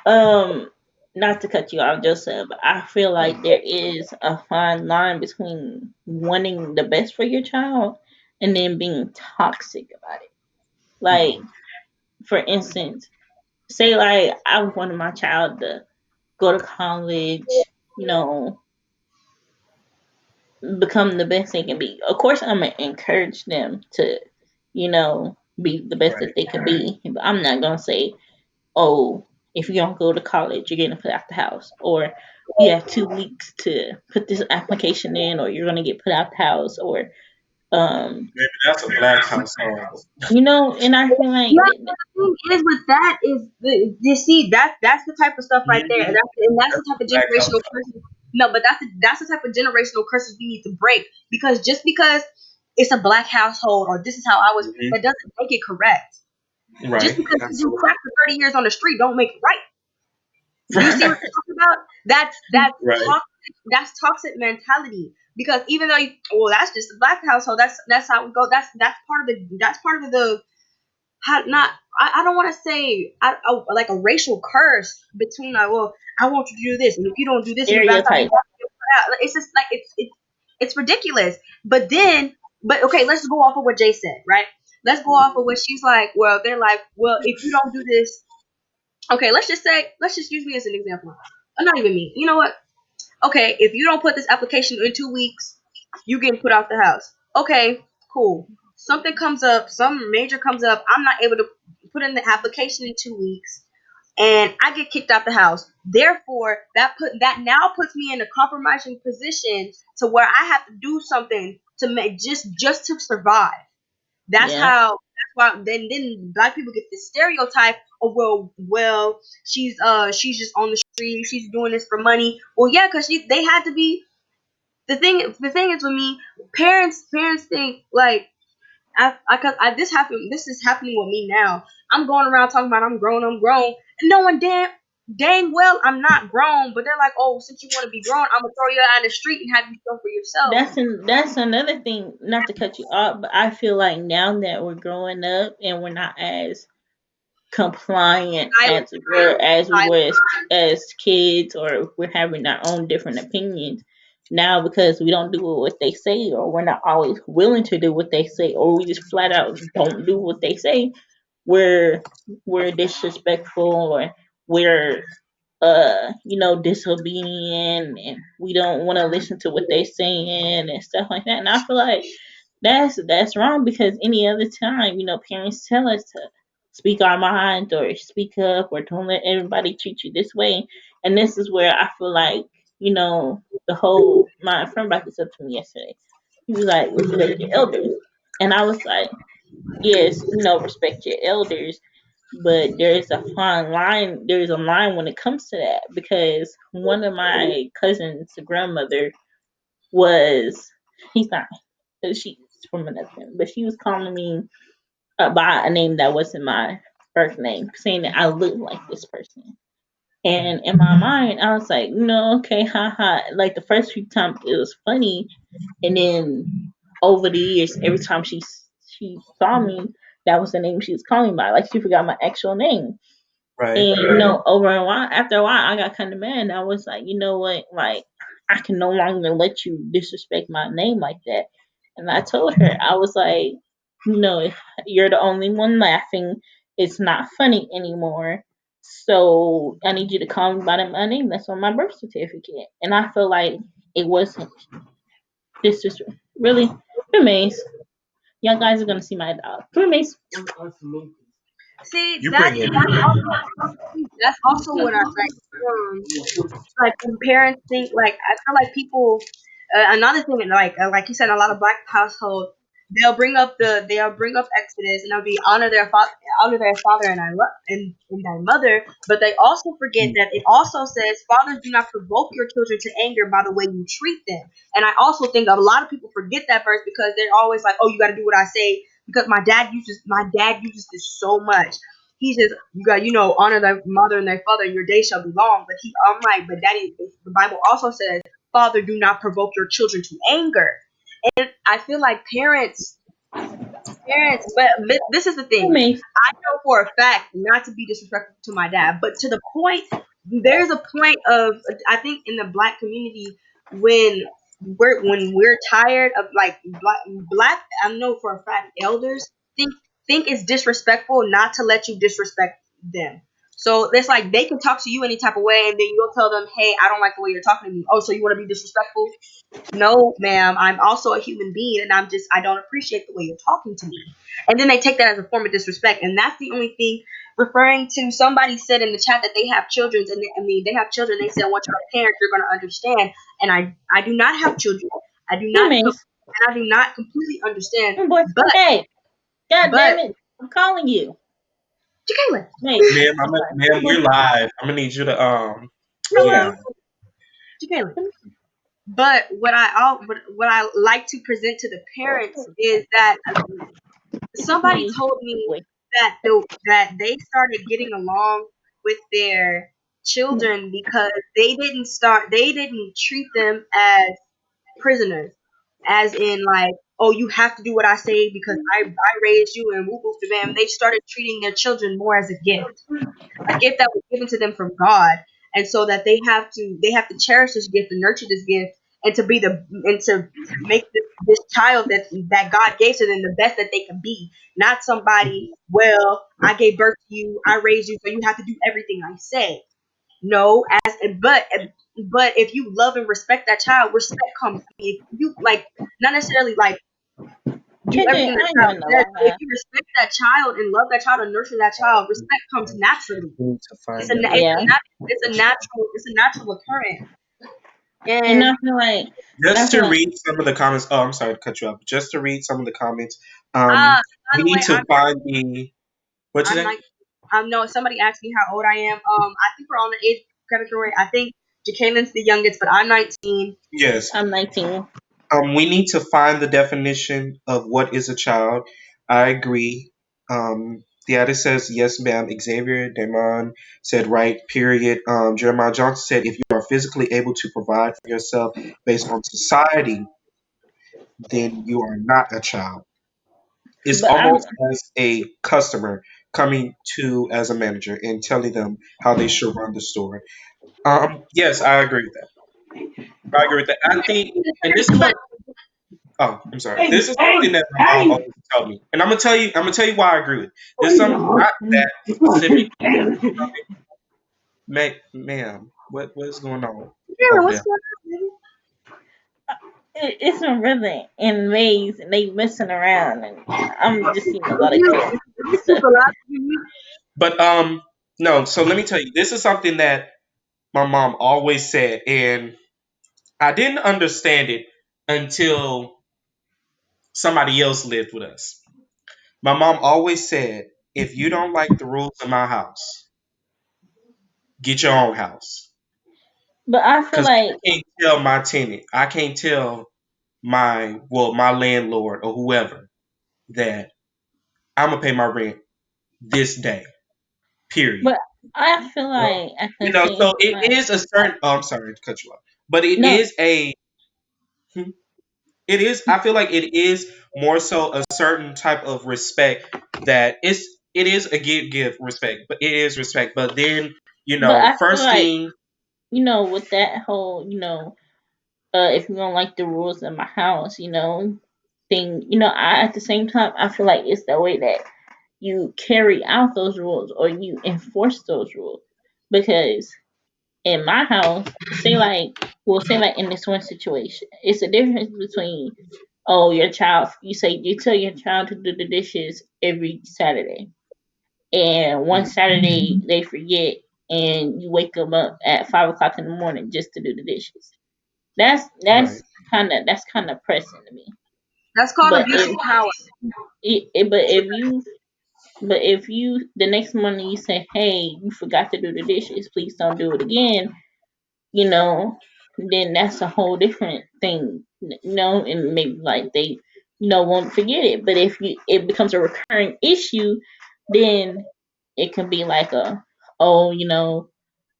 Um, Not to cut you off, Joseph, but I feel like there is a fine line between wanting the best for your child and then being toxic about it. Like, for instance, say like I wanted my child to go to college, you know, become the best they can be. Of course, I'm gonna encourage them to, be the best right, that they can be. But I'm not gonna say, oh, if you don't go to college, you're getting put out the house, or you have 2 weeks to put this application in, or you're gonna get put out the house, or um, maybe that's a black household. and I feel like Yeah, the thing is with that is you see that's the type of stuff right there, Mhm. and that's the That's type a of black generational household. curses. No, but that's the type of generational curses we need to break because just because it's a black household or this is how I was, that Hmm. doesn't make it correct. Just Right, because you do absolutely. crack for 30 years on the street don't make it right. Do you see what I'm talking about? Right, That's toxic mentality. Because even though well, that's just a black household. That's how we go. That's part of the how not. I don't want to say like a racial curse between like, well, I want you to do this, and if you don't do this in the back, I'm stereotype. gonna put out. It's just like it's. It's ridiculous. But then, but okay, let's go off of what Jay said, right? Let's go off of what she's like. Well, they're like, well, if you don't do this, okay, let's just use me as an example. Not even me. You know what? Okay, if you don't put this application in 2 weeks, you getting put out the house. Okay, cool. Something comes up, some major comes up. I'm not able to put in the application in 2 weeks, and I get kicked out the house. Therefore, that now puts me in a compromising position to where I have to do something to make just to survive. That's Yeah. how. That's why then black people get this stereotype of she's just on the street, she's doing this for money. Well, yeah, because they had to be. The thing is with me, parents think like this happened. This is happening with me now. I'm going around talking about I'm grown, and knowing dang well I'm not grown. But they're like, oh, since you want to be grown, I'm gonna throw you out in the street and have you feel for yourself. That's another thing. Not to cut you off, but I feel like now that we're growing up and we're not as compliant Silent, as we silent. were as kids, or we're having our own different opinions now because we don't do what they say, or we're not always willing to do what they say, or we just flat out don't do what they say. we're we're disrespectful, or we're disobedient, and we don't want to listen to what they're saying and stuff like that. And I feel like that's wrong, because any other time, parents tell us to speak our minds or speak up, or don't let everybody treat you this way. And this is where I feel like, the whole my friend brought this up to me yesterday. He was like, respect your elders. And I was like, yes, respect your elders, but there's a fine line. There's a line when it comes to that, because one of my cousin's grandmother was, he's not, she's from another family, but she was calling me by a name that wasn't my birth name, saying that I look like this person. And in my mind, I was like, no, okay, haha. Like the first few times, it was funny, and then over the years, every time she saw me, that was the name she was calling me by. Like she forgot my actual name. Right. And over a while, after a while, I got kind of mad. And I was like, you know what? Like, I can no longer let you disrespect my name like that. And I told her, I was like, if you're the only one laughing, it's not funny anymore. So I need you to call me by my name that's on my birth certificate. And I feel like it wasn't disrespect. Really, Mace, y'all guys are gonna see my dog. Mace. See, You that's bring it. that's also that's also what I like when parents think like I feel like people another thing like you said, a lot of black households they'll bring up Exodus and they'll be honor their father and I love and thy mother, but they also forget that it also says fathers do not provoke your children to anger by the way you treat them. And I also think a lot of people forget that verse because they're always like, oh, you got to do what I say, because my dad uses this so much. He says, you got, honor thy mother and thy father, and your days shall be long. But I'm like, but daddy, the Bible also says, Father, do not provoke your children to anger. And I feel like but this is the thing. Mace. I know for a fact not to be disrespectful to my dad, but to the point, there's a point of, I think in the black community, when we're tired of like black, I know for a fact elders think it's disrespectful not to let you disrespect them. So it's like they can talk to you any type of way, and then you'll tell them, "Hey, I don't like the way you're talking to me." Oh, so you want to be disrespectful? No, ma'am, I'm also a human being, and I don't appreciate the way you're talking to me. And then they take that as a form of disrespect, and that's the only thing. Referring to, somebody said in the chat that they have children, and they have children. They said once you're a parent, you're going to understand. And I do not have children. I do not, Mace. and I do not completely understand. Boy. But Hey, god damn but it. I'm calling you. Jacqueline, Mace. Ma'am, ma'am, we're live. I'm gonna need you to Hello. yeah. Jacqueline. But what I like to present to the parents is that somebody Mace. told me Wait. that they started getting along with their children because they didn't treat them as prisoners, as in like, oh, you have to do what I say because I raised you and woo woo bam. They started treating their children more as a gift that was given to them from God, and so that they have to cherish this gift and nurture this gift, and to be the and to make this child that God gave to them the best that they can be, not somebody. Well, I gave birth to you, I raised you, so you have to do everything I said. No, as but if you love and respect that child, respect comes. I mean, if you like, not necessarily like do KJ, everything that I ain't child gonna says, but if lie. you respect that child and love that child and nurture that child, respect comes naturally. Need to It's find a that Yeah, it's a natural occurrence. and And I feel like, and I Just feel to like, read some of the comments. Oh, I'm sorry to cut you off. Just to read some of the comments. by We the way, need to find the. What you I'm say? like no. Somebody asked me how old I am. I think we're on the age category. I think Jacaelin's the youngest, but I'm 19. Yes. I'm 19. We need to find the definition of what is a child. I agree. The other says yes, ma'am. Xavier Damon said right. Period. Jeremiah Johnson said if you are physically able to provide for yourself based on society, then you are not a child. It's But I, almost as a customer coming to as a manager and telling them how they should run the store. Yes, I agree with that. I agree with that. I think, and this is what. Oh, I'm sorry. This is something that my mom always told me, and I'm gonna tell you. I'm gonna tell you why I agree with it. There's some not that specific. Ma'am, what is going on Yeah, over what's there? going on, baby? it's a rhythm in ways, and they messing around, and I'm just seeing a lot of chaos and This is stuff. a lot to me. But no. So let me tell you. This is something that my mom always said, and I didn't understand it until somebody else lived with us. My mom always said, if you don't like the rules of my house, get your own house. But I feel Because like, I can't tell my tenant, I can't tell my landlord or whoever that I'm gonna pay my rent this day. Period. but I feel like at the same So it time, is a certain. Oh, I'm sorry to cut you off, but it no, is a. It is. I feel like it is more so a certain type of respect that it's. It is a give respect, but it is respect. But then but I feel first like, thing. with that whole, if you don't like the rules of my house, thing, I at the same time, I feel like it's the way that you carry out those rules or you enforce those rules. Because in my house, say like in this one situation, it's a difference between, oh, you tell your child to do the dishes every Saturday, and one Saturday they forget, and you wake them up at 5 o'clock in the morning just to do the dishes. That's Right. that's kind of pressing to me. That's called But abuse of power. but if you the next morning you say, hey, you forgot to do the dishes, please don't do it again, you know, then that's a whole different thing, and maybe like they, won't forget it. But if it becomes a recurring issue, then it can be like oh,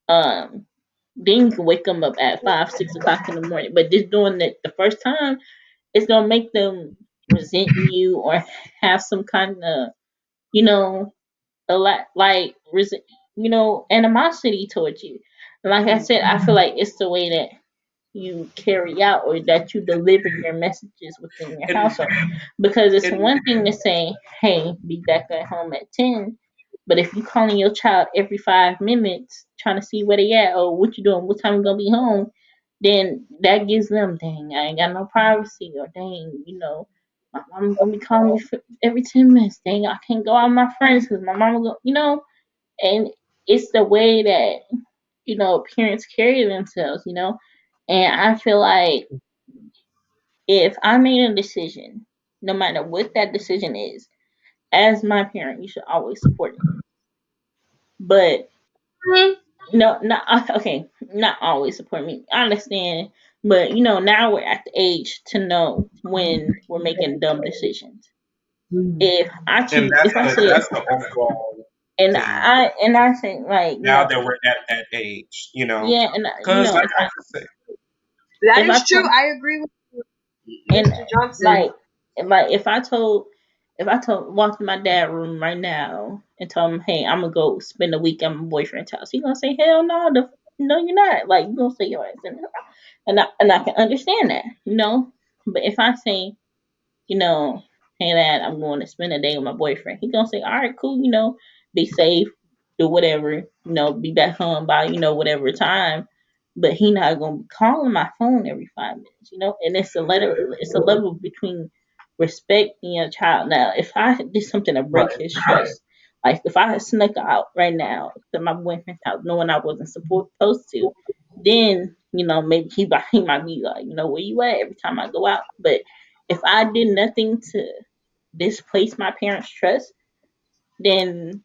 um, then you can wake them up at 5, 6 o'clock in the morning. But just doing it the first time, it's gonna make them resent you or have some kind of, you know, a lot like animosity towards you. Like I said, I feel like it's the way that you carry out or that you deliver your messages within your And household. Because it's and one thing to say, hey, be back at home at 10. But if you calling your child every 5 minutes trying to see where they at or what you doing, what time you gonna be home, then that gives them, dang, I ain't got no privacy, or dang, my mom gonna be calling me for every 10 minutes. Dang, I can't go out with my friends because my mama go, and it's the way that parents carry themselves, and I feel like if I made a decision, no matter what that decision is, as my parent, you should always support me. But Mhm. no, not okay, not always support me. I understand, but now we're at the age to know when we're making dumb decisions. that's If I the said, that's the overall and thing. I think like Now that we're at that age, yeah, and because like if I just said, That if I is true. told I agree with and Mr. Johnson. like like if I told walk to my dad room right now and told him, hey, I'm gonna go spend a week at my boyfriend's house, he gonna say, hell no. No, you're not. Like, you gonna stay your ass in the house. And I can understand that, But if I say, hey dad, I'm going to spend a day with my boyfriend, he gonna say, all right, cool, be safe, do whatever, be back home by, whatever time. But he not gonna be calling my phone every 5 minutes, And it's a level between respecting your child. Now, if I did something to break Right. his trust, like if I had snuck out right now to my boyfriend's house knowing I wasn't supposed to, then maybe he might be like, where you at every time I go out. But if I did nothing to displace my parents' trust, then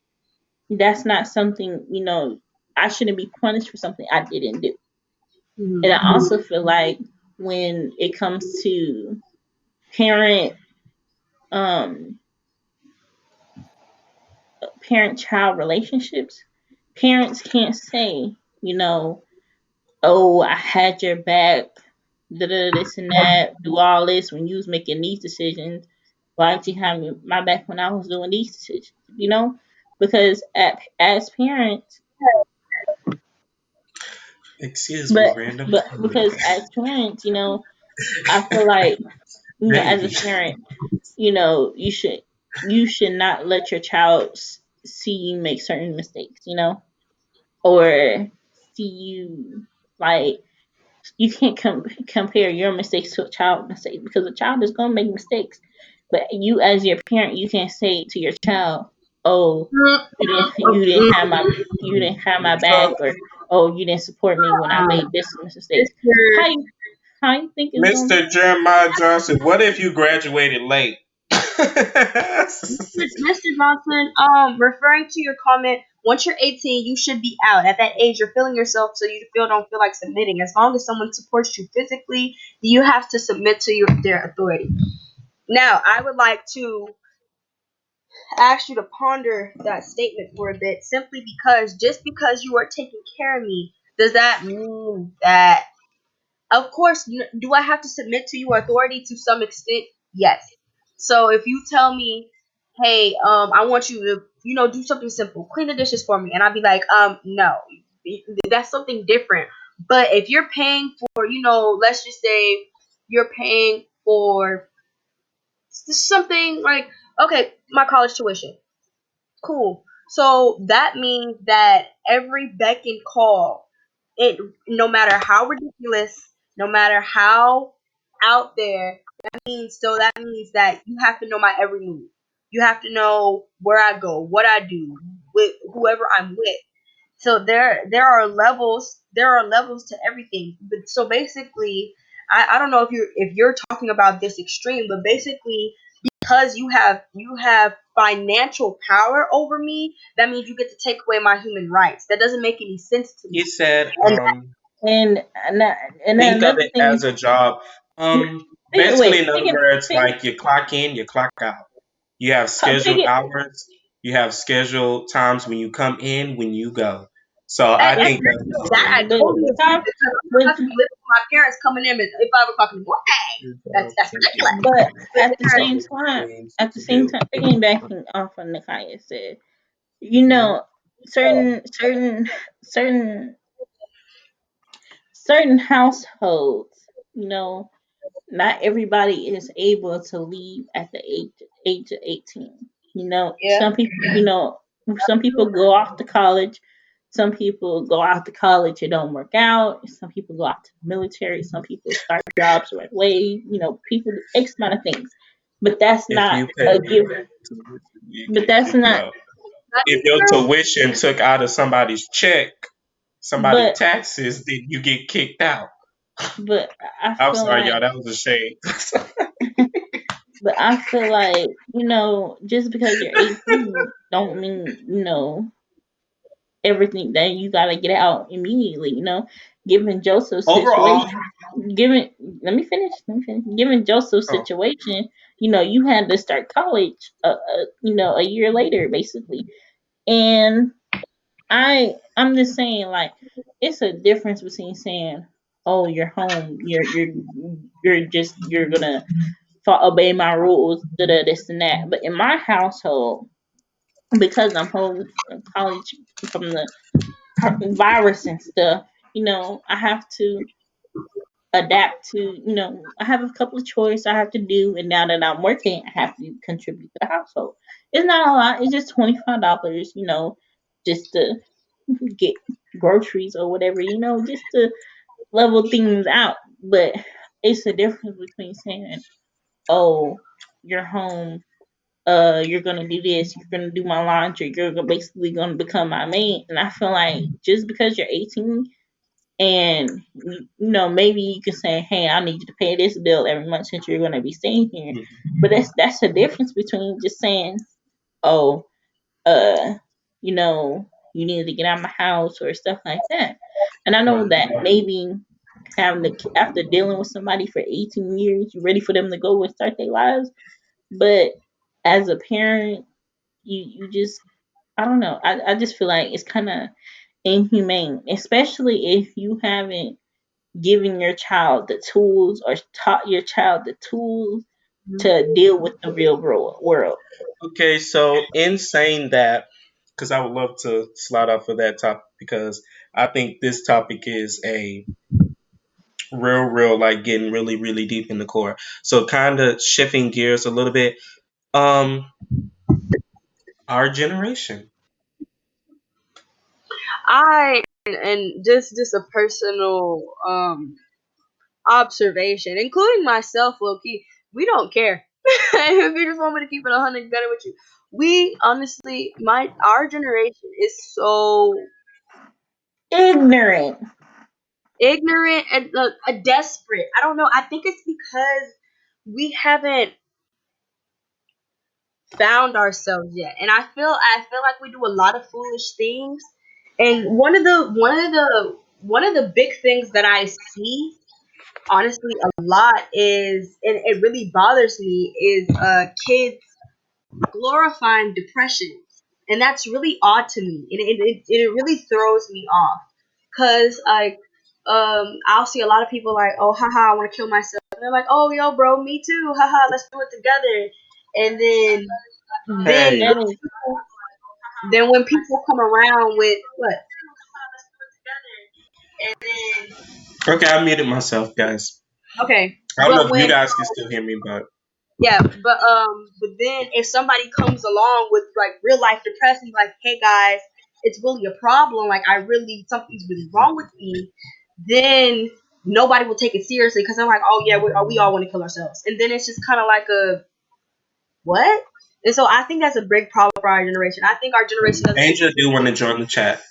that's not something, I shouldn't be punished for something I didn't do. And I Mhm. also feel like when it comes to parent um parent child relationships, parents can't say, oh, I had your back, this and that, do all this when you was making these decisions. Why didn't you have my back when I was doing these decisions? Because as parents, Excuse me, but random but comment. because as parents, I feel like as a Baby. parent, you should not let your child see you make certain mistakes, or see you like you can't compare your mistakes to a child mistake because a child is gonna make mistakes. But you, as your parent, you can't say to your child, "Oh, you didn't have my back," So, or "Oh, you didn't support me when I made this mistake." Mr. How you think it's gonna Mr. be? Jeremiah Johnson, what if you graduated late? Mr. Johnson, referring to your comment, once you're 18, you should be out. At that age, you're feeling yourself, so you don't feel like submitting. As long as someone supports you physically, you have to submit to their authority. Now, I would like to ask you to ponder that statement for a bit, simply because just because you are taking care of me, does that mean that, of course, do I have to submit to your authority to some extent? Yes. So if you tell me, hey, I want you to, do something simple, clean the dishes for me, and I'd be like, no, that's something different. But if you're paying for, let's just say you're paying for something like, okay, my college tuition. Cool. So that means that every beck and call, it no matter how ridiculous, no matter how out there, that means that you have to know my every move. You have to know where I go, what I do, with whoever I'm with. So there are levels to everything. But so basically, I don't know if you're talking about this extreme, but basically because you have financial power over me, that means you get to take away my human rights. That doesn't make any sense to He me. said, And And then think of another it as thing. a job. Wait, Basically, in other pick it, words, pick, like you clock in, you clock out. You have pick scheduled it. hours. You have scheduled times when you come in, when you go. So and, I and think that's the that I same. But totally agree, stop because I'm not with. about to be living with my parents coming in at 5 o'clock in the morning. That's ridiculous. But But at the same Public time, things at the to same do. time, piggybacking off of Nakaya said, you Mhm. know, certain certain households, not everybody is able to leave at the age of 18. yeah, Some people go off to college. Some people go out to college, it don't work out. Some people go out to the military. Some people start jobs right away. People do X amount of things. But that's If not you pay a given. tuition, you But get that's kicked not. out. that If is your true. tuition took out of somebody's check, somebody But taxes, then you get kicked out. but I I'm feel sorry, like. y'all. That was a shame. But I feel like just because you're 18, don't mean everything that you gotta get out immediately. Given Joseph's Overall, situation, given given Joseph's oh, situation, you had to start college, a year later, basically. And I'm just saying, like, it's a difference between saying, "Oh, you're home, you're gonna obey my rules, this and that." But in my household, because I'm home from college, from the virus and stuff, I have to adapt to, I have a couple of chores I have to do, and now that I'm working, I have to contribute to the household. It's not a lot. It's just $25, just to get groceries or whatever, just to level things out. But it's the difference between saying, "Oh, you're home. You're gonna do this. You're gonna do my laundry. Basically gonna become my maid." And I feel like just because you're 18 and maybe you can say, "Hey, I need you to pay this bill every month since you're going to be staying here," but that's the difference between just saying, "Oh, uh you need to get out of my house," or stuff like that. And I know Right. that maybe having to, after dealing with somebody for 18 years, you're ready for them to go and start their lives. But as a parent, you just, I don't know, I just feel like it's kind of inhumane, especially if you haven't giving your child the tools or taught your child the tools to deal with the real world. Okay, so in saying that, because I would love to slide off of that topic because I think this topic is a real, like getting really, really deep in the core. So kind of shifting gears a little bit. Um, our generation. I and just a personal observation, including myself, Loki, we don't care. If you just want me to keep it 100 better with you, we honestly, my our generation is so Ignorant. ignorant and desperate. I don't know. I think it's because we haven't found ourselves yet, and I feel like we do a lot of foolish things. And one of the big things that I see honestly a lot is, and it really bothers me, is kids glorifying depression, and that's really odd to me, and it really throws me off, cause like I'll see a lot of people like, oh haha, I want to kill myself, and they're like, oh yo bro, me too, haha, let's do it together, and then Hey, That is when people come around with what, okay, I muted myself, guys. okay, I don't know but if you when guys can still hear me, but yeah, but then if somebody comes along with like real life depression, like, hey guys, it's really a problem. Like, something's really wrong with me. Then nobody will take it seriously because they're like, oh yeah, we all want to kill ourselves, and then it's just kind of like a what. And so I think that's a big problem for our generation. I think our generation doesn't take it Angel do want to seriously. join the chat.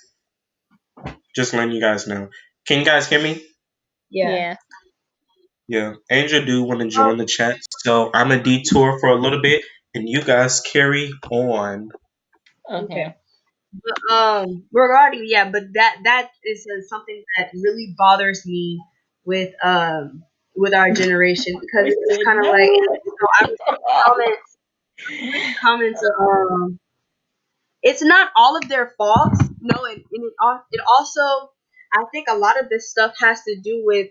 Just letting you guys know. Can you guys hear me? Yeah. yeah. Yeah, Angel do want to join the chat. So I'm a detour for a little bit, and you guys carry on. Okay. Okay. But, regarding, yeah, but that is something that really bothers me with our generation, because We it's just said kind of like, no. I'm reading comments of, it's not all of their faults, no, and it also, I think a lot of this stuff has to do with,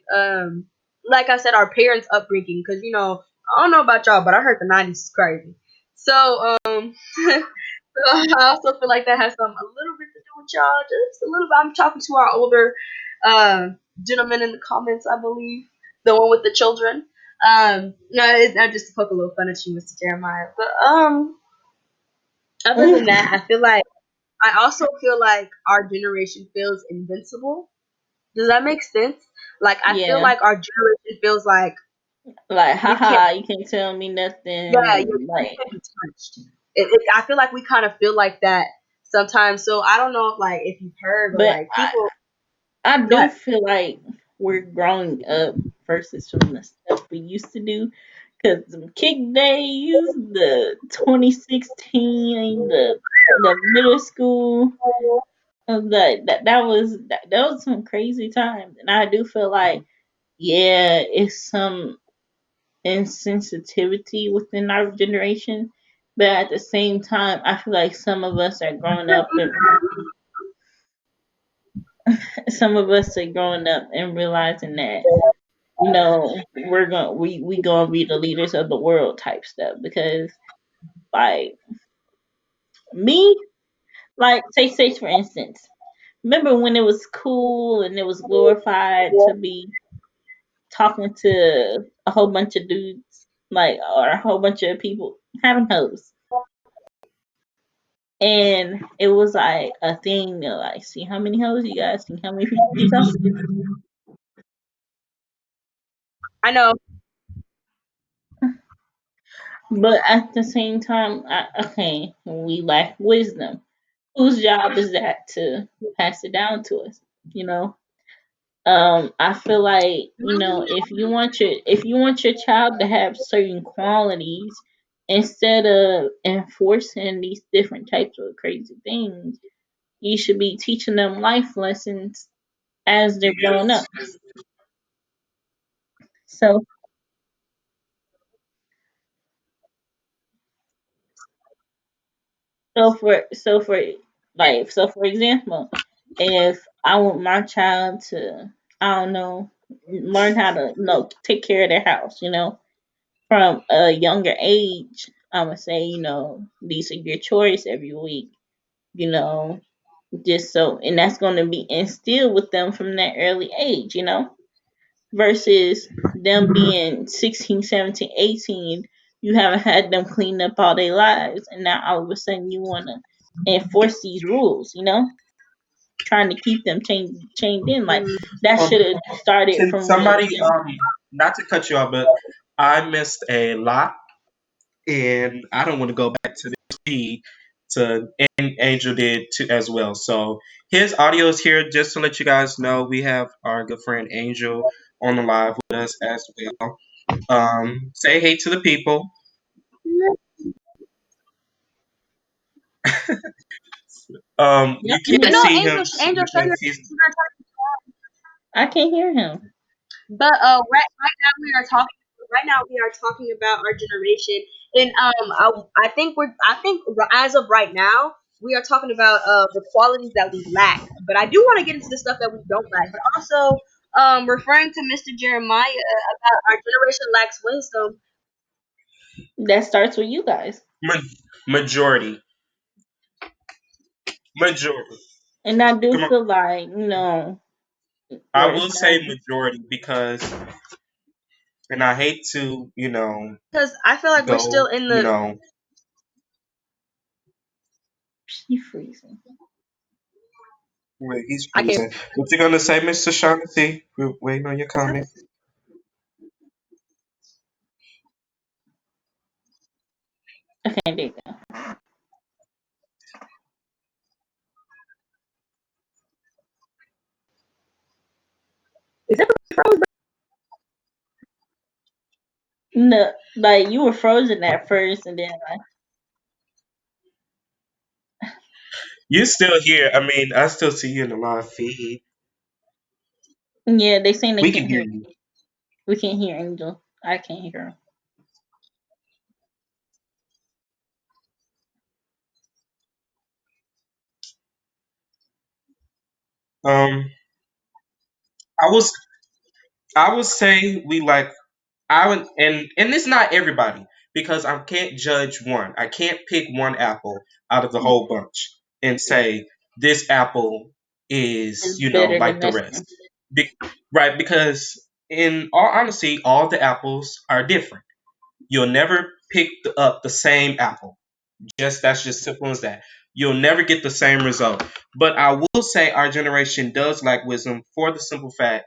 like I said, our parents' upbringing, because I don't know about y'all, but I heard the '90s is crazy, so so I also feel like that has a little bit to do with y'all, just a little bit. I'm talking to our older gentleman in the comments, I believe, the one with the children. No, it's not, just to poke a little fun at you, Mr. Jeremiah. But other than that, I also feel like our generation feels invincible. Does that make sense? Like, I feel Yeah. like our generation feels like Like, you can't. haha, you can't tell me Yeah, nothing. you Like, can't be touched. I feel like we kind of feel like that sometimes. So I don't know if, like, if you've heard, but but like people. I Go do ahead. feel like we're growing up versus from the stuff we used to do. Cause the kick days, the 2016, the middle school, that was some crazy times, and I do feel like, yeah, it's some insensitivity within our generation, but at the same time, I feel like some of us are growing up and realizing that, we gonna be the leaders of the world type stuff. Because, like, me, like, say for instance, Remember when it was cool and it was glorified to be talking to a whole bunch of dudes, like, or a whole bunch of people having hoes. And it was like a thing to like see how many hoes you guys, see how many people you talk to. I know. But at the same time, okay, we lack wisdom. Whose job is that to pass it down to us? You know, I feel like, if you want your child to have certain qualities, instead of enforcing these different types of crazy things, you should be teaching them life lessons as they're growing up. So for example, if I want my child to, I don't know, learn how to, take care of their house, from a younger age, I'm gonna say, these are your chores every week, you know, just so, and that's gonna be instilled with them from that early age, versus them being 16, 17, 18. You haven't had them clean up all their lives, and now all of a sudden you want to enforce these rules, trying to keep them chained in. Like, Mm, that Um, should have started can from when they somebody was young. not to cut you off, but I missed a lot, and I don't want to go back to the feed to and Angel did too as well. So his audio is here just to let you guys know we have our good friend Angel on the live with us as well. Say hey to the people. Y'all You can You can't hear know, him. see him Angel, Angel, show because your he's I can't hear him. But right now we are talking. Right now we are talking about our generation, and I think as of right now we are talking about the qualities that we lack. But I do want to get into the stuff that we don't lack. But also referring to Mr. Jeremiah about our generation lacks wisdom. That starts with you guys. ma- majority. Majority. And I do Come on. feel like, I where will it's say like, majority because, and I hate to, Because I feel like we're still go, in the. she freezing. wait, he's I can't. freezing. What you gonna say, Mr. Shaughnessy? We're waiting on your comment. Okay, there you go. Is that frozen? No, like, you were frozen at first, and then like, You still here? I mean, I still see you in the live feed. yeah, they saying they We can can't hear hear. you. We can't hear Angel. I can't hear him. Um, I was, I would say we like I would, and it's not everybody because I can't judge one. I can't pick one apple out of the whole bunch and say this apple is, It's better like than the this rest. one. Be, right? Because in all honesty, all the apples are different. You'll never pick up the same apple. Just that's just simple as that. You'll never get the same result. But I will say our generation does lack wisdom for the simple fact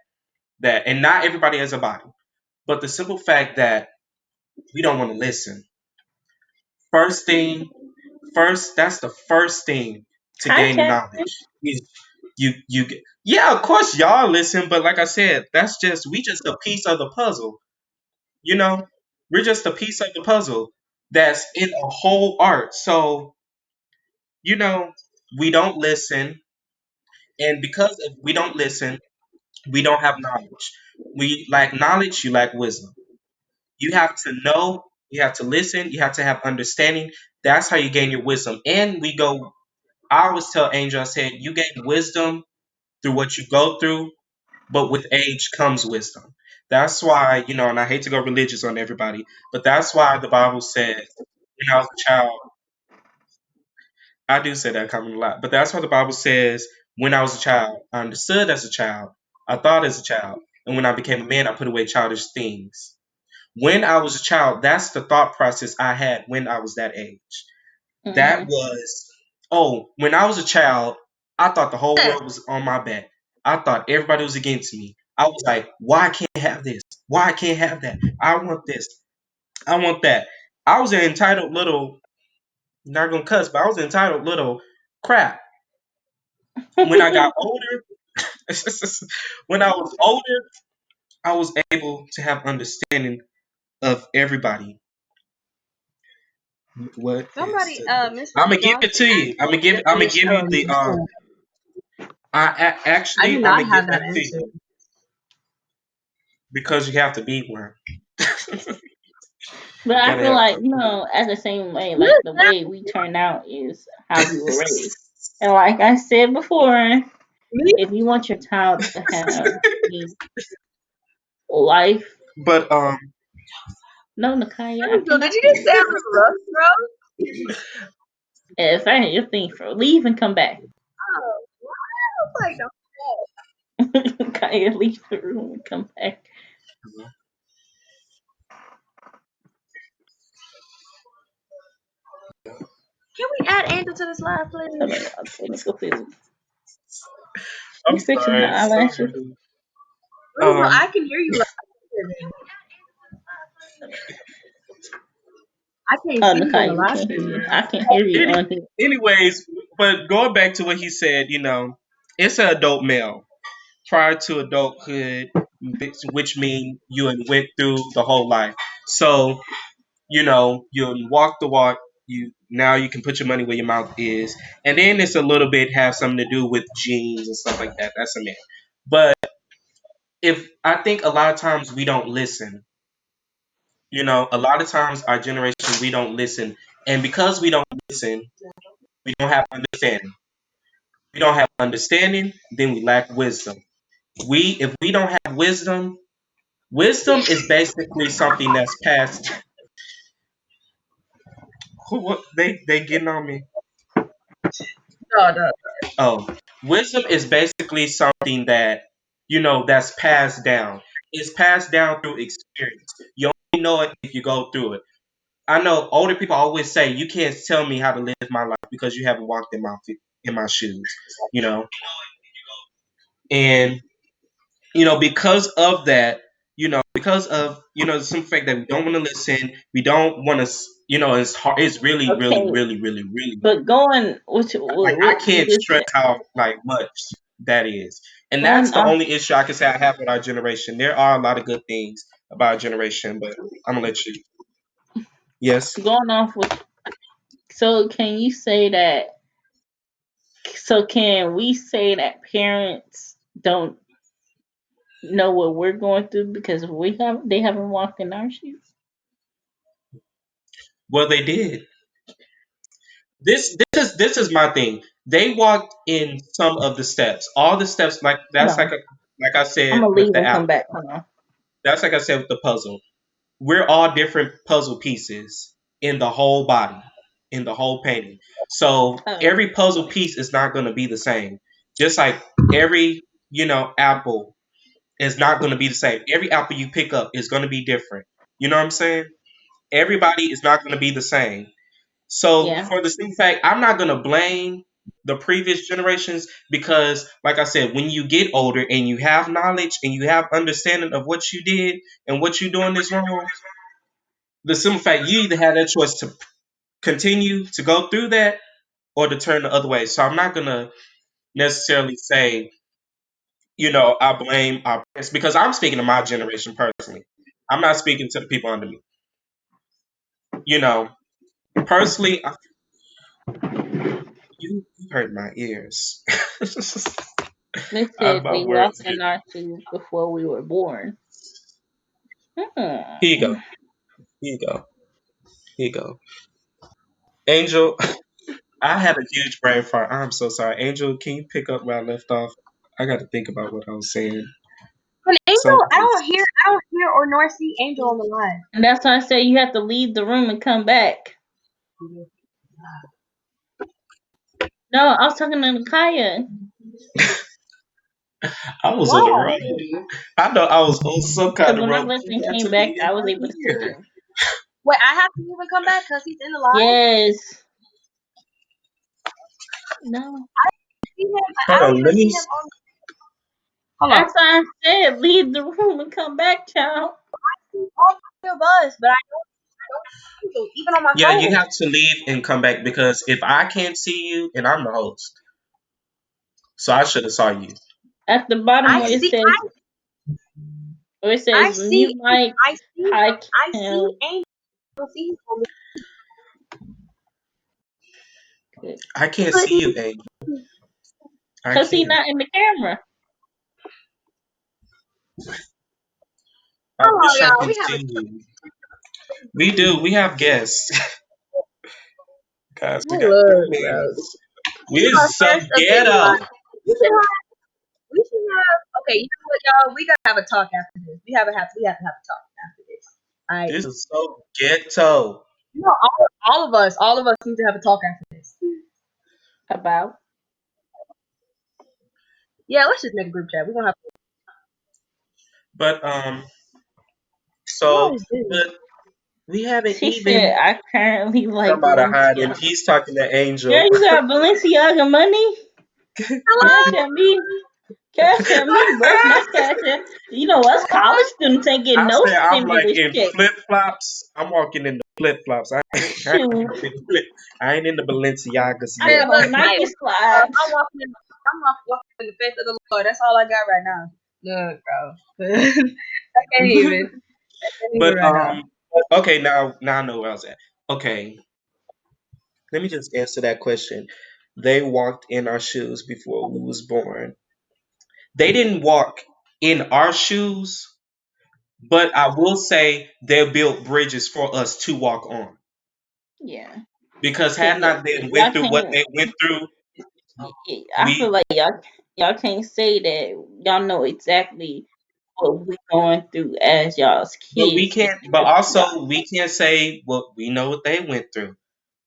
that, and not everybody has a body, but the simple fact that we don't want to listen. First thing, first, that's the first thing to Hi, gain the Captain. knowledge. Is you get, yeah, of course y'all listen, but like I said, that's just we just a piece of the puzzle. You know, we're just a piece of the puzzle that's in a whole art. So, you know, we don't listen, and because of we don't listen, we don't have knowledge. We lack knowledge, you lack wisdom. You have to know, you have to listen, you have to have understanding. That's how you gain your wisdom. And we go, I always tell Angel, I said, you gain wisdom through what you go through, but with age comes wisdom. That's why, and I hate to go religious on everybody, but that's why the Bible says, when I was a child, I do say that comment a lot, but that's why the Bible says, When I was a child, I understood as a child. I thought as a child. And when I became a man, I put away childish things. When I was a child, that's the thought process I had when I was that age. That Mhm. was, oh, when I was a child, I thought the whole world was on my back. I thought everybody was against me. I was like, why I can't have this? Why I can't have that? I want this. I want that. I was an entitled little, not gonna cuss, but I was an entitled little crap. When I got older, when I was older, I was able to have understanding of everybody. What is Somebody, today? I'm Mr. gonna give it Johnson to you. asked I'm what gonna the give. I'm gonna definition give of you a the. Muslim. I do I'm not gonna give have that that to answer. you because you have to be one. But I Gotta feel have like, something. as the same way, You like the not way we turn out is how we were raised. And like I said before, me. if you want your child to have a life, But no, Nakaya, I So did cannot you hear just say I you. was rough, bro? If I hear your thing for leave and come back. Oh, what? I was like, no. Nakaya, leave the room and come back. Can we add Angel to this live, Hold please? on, y'all. Let me go fix it. I'm You fixing her sorry. It's so eyelashes? rude. Bro, Um, I can hear you. I can't Oh, see you on the Nakaya, we live can't hear stream. you. I can hear you any, on here. anyways, but going back to what he said, it's an adult male prior to adulthood, which means you had went through the whole life. So you walk the walk. You can put your money where your mouth is, and then it's a little bit have something to do with genes and stuff like that. That's a man. But if I think a lot of times we don't listen. A lot of times our generation we don't listen, and because we don't listen, we don't have understanding. We don't have understanding, then we lack wisdom. If we don't have wisdom, wisdom is basically something that's passed. They getting on me. No, no. Oh, wisdom is basically something that that's passed down. It's passed down through experience. You only know it if you go through it. I know older people always say you can't tell me how to live my life because you haven't walked in my in my shoes. You know, and because of that, because of some fact that we don't want to listen, we don't want to. It's hard. It's really, really, Okay, really, really, really but going, what like I you can't just stress said, how like much that is. And that's going the off, only issue I can say I have with our generation. There are a lot of good things about our generation, but I'm gonna let you. Yes. going off with, so can you say that, so can we say that parents don't know what we're going through because they haven't walked in our shoes? Well, they did. This is my thing. They walked in some of the steps. All the steps like Hold that's on. like I I'm said gonna with leave the and come apple. back. Hold on. That's like I said with the puzzle. We're all different puzzle pieces in the whole body, in the whole painting. So Oh, every puzzle piece is not going to be the same. Just like every, apple is not going to be the same. Every apple you pick up is going to be different. You know what I'm saying? Everybody is not going to be the same. So yeah. for the simple fact, I'm not going to blame the previous generations because, like I said, when you get older and you have knowledge and you have understanding of what you did and what you're doing is wrong, the simple fact you either have that choice to continue to go through that or to turn the other way. So I'm not gonna necessarily say, I blame our parents because I'm speaking to my generation personally. I'm not speaking to the people under me. You know, personally, you hurt my ears. They said My they words. walked in our shoes before we were born. Here you Hmm. go. Here you go. Here you go. Angel, I had a huge brain fart. I'm so sorry. Angel, can you pick up where I left off? I got to think about what I was saying. When So Angel, I don't hear or nor see Angel on the line. And that's why I say you have to leave the room and come back. No, I was talking to Kaya. I was on the Why? road. I know I was on some Because kind of when I road. left He and had came to back, leave I was right able to see here. him. Wait, I have to even come back because he's in the live. Yes. No. See him? I Hold don't on, even let me. see him on. Hold on. That's why I said leave the room and come back, child. All three of us, but I don't see you, even on my Yeah, you phone. have to leave and come back because if I can't see you, and I'm the host, so I should have saw you. At the bottom I where it see. says I mute see. mic, I see. hi I see. Kim. Angel. I see him on I can't see the you, Angel. I Cause he can't. not in the camera. I Come on, wish I y'all. could We have a see you. We do. We have guests, guys. We got look, bro. guests. This is We're our so first official ghetto. live. We should have. We should have. Okay, you know what, y'all? We gotta have a talk after this. We have to have a talk after this. All right. This is so ghetto. No, all of us need to have a talk after this. About Yeah, let's just make a group chat. We're gonna have. But What so is this? but we haven't she said even I currently come like out of hiding. Balenciaga. He's talking to Girl, Angel. you got Balenciaga money? Cash Hello. at me. Cash at me, bro. Not cash at you know us college students ain't getting I no said I'm like stimulus in check. flip flops. I'm walking in the flip flops. I ain't Shoot. I ain't in the Balenciagas I Hey, yet. got on look, Nike I'm slides. walking in. Walking in the face of the Lord. That's all I got right now. Look, bro. I can't even. I can't even But right now. okay, now I know where I was at. Okay, let me just answer that question. They walked in our shoes before we was born. They didn't walk in our shoes, but I will say they built bridges for us to walk on. Yeah. Because Cause had not they y'all went through what can't they went through, I feel we like y'all can't say that y'all know exactly what we going through as y'all's but we kids can't but because y'all also we can't say what we know what they went through.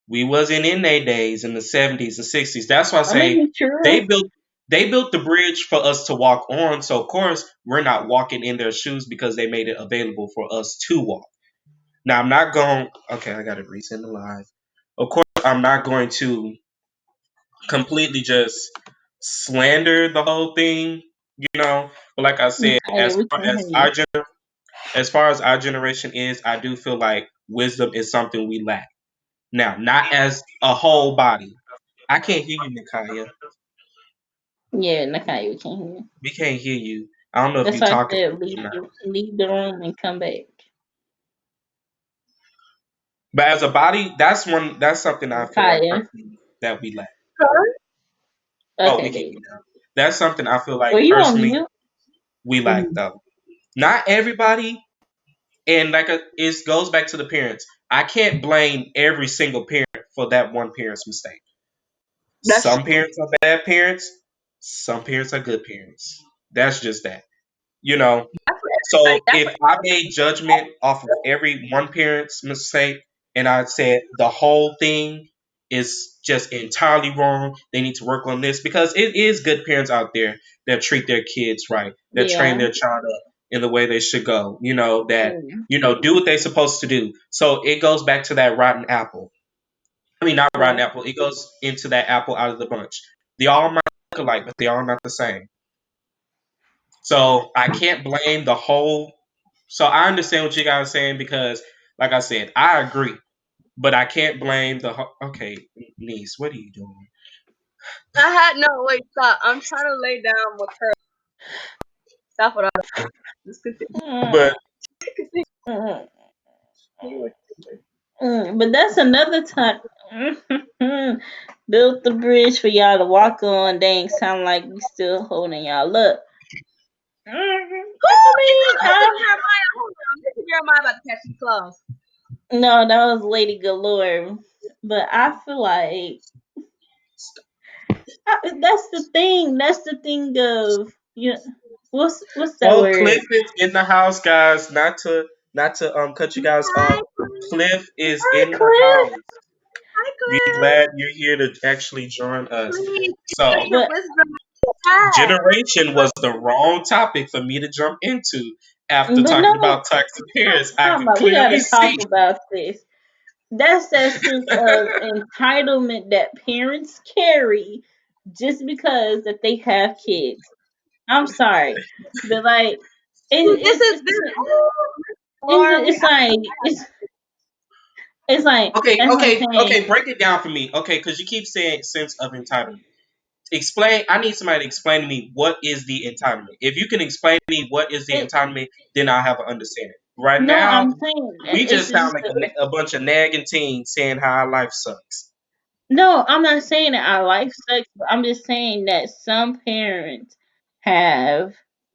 We wasn't in their days in the 70s and 60s. That's why I I say mean they true. built they built the bridge for us to walk on. So of course we're not walking in their shoes because they made it available for us to walk. Now I'm not going. Okay, I got to resend the live. Of course, I'm not going to completely just slander the whole thing, But like I said, Nakaya, we can hear you. as far as our generation is, I do feel like wisdom is something we lack. Now, not as a whole body. I can't hear you, Nikaya. Yeah, Nakaya, we can hear you. We can't hear you. I don't know if That's you're why I talking said or not. leave the room and come back. But as a body, that's something I feel like Nakaya. personally that we lack. Huh? Oh, Okay, we can there hear you you now. That's something I feel go. Were like you on personally mute? we lack Mhm. though. Not everybody, and it goes back to the parents. I can't blame every single parent for that one parent's mistake. That's Some parents are bad parents. Some parents are good parents. That's just that. You know, that's for so everybody. That's for if I made judgment off of every one parent's mistake and I said the whole thing is just entirely wrong, they need to work on this because it is good parents out there that treat their kids right, that train Yeah. their child up in the way they should go, that Mm, do what they're supposed to do. So it goes back to that rotten apple. I mean, not rotten yeah. apple. It goes into that apple out of the bunch. They all might look alike, but they all not the same. So I can't blame the whole. So I understand what you guys are saying because, like I said, I agree, but I can't blame the whole. Okay, niece, what are you doing? I had no wait. Stop. I'm trying to lay down with her. Stop what I. Just continue. Mm, But mm, Continue what you're doing. but that's another time. Built the bridge for y'all to walk on. Dang, sound like we still holding y'all up. Who I is mean, that? This is Jeremiah. Hold on. This is Jeremiah about to catch these claws. no, that was Lady Galore. But I feel like that's the thing. That's the thing of what's that oh, word? Cliff is in the house, guys. Not to cut you guys Hi, off. Cliff is Hi, in the Cliff. house. hi, Be Cliff. glad you're here to actually join us. Please, So express your But wisdom. sad. Generation was the wrong topic for me to jump into. After But talking no, about toxic parents, I talking could about we clearly gotta talk see. about this. That's that sense of entitlement that parents carry just because that they have kids. I'm sorry, but like This is this. Oh, Lord, it's like it's like Okay, that's what I'm okay, saying. okay. Break it down for me, okay? Because you keep saying sense of entitlement. Explain. I need somebody to explain to me what is the entitlement. If you can explain to me what is the It, entitlement, then I'll have an understanding. Right no, now, I'm saying that we it's just sound just like a bunch of nagging teens saying how our life sucks. no. I'm not saying that our life sucks, but I'm just saying that some parents have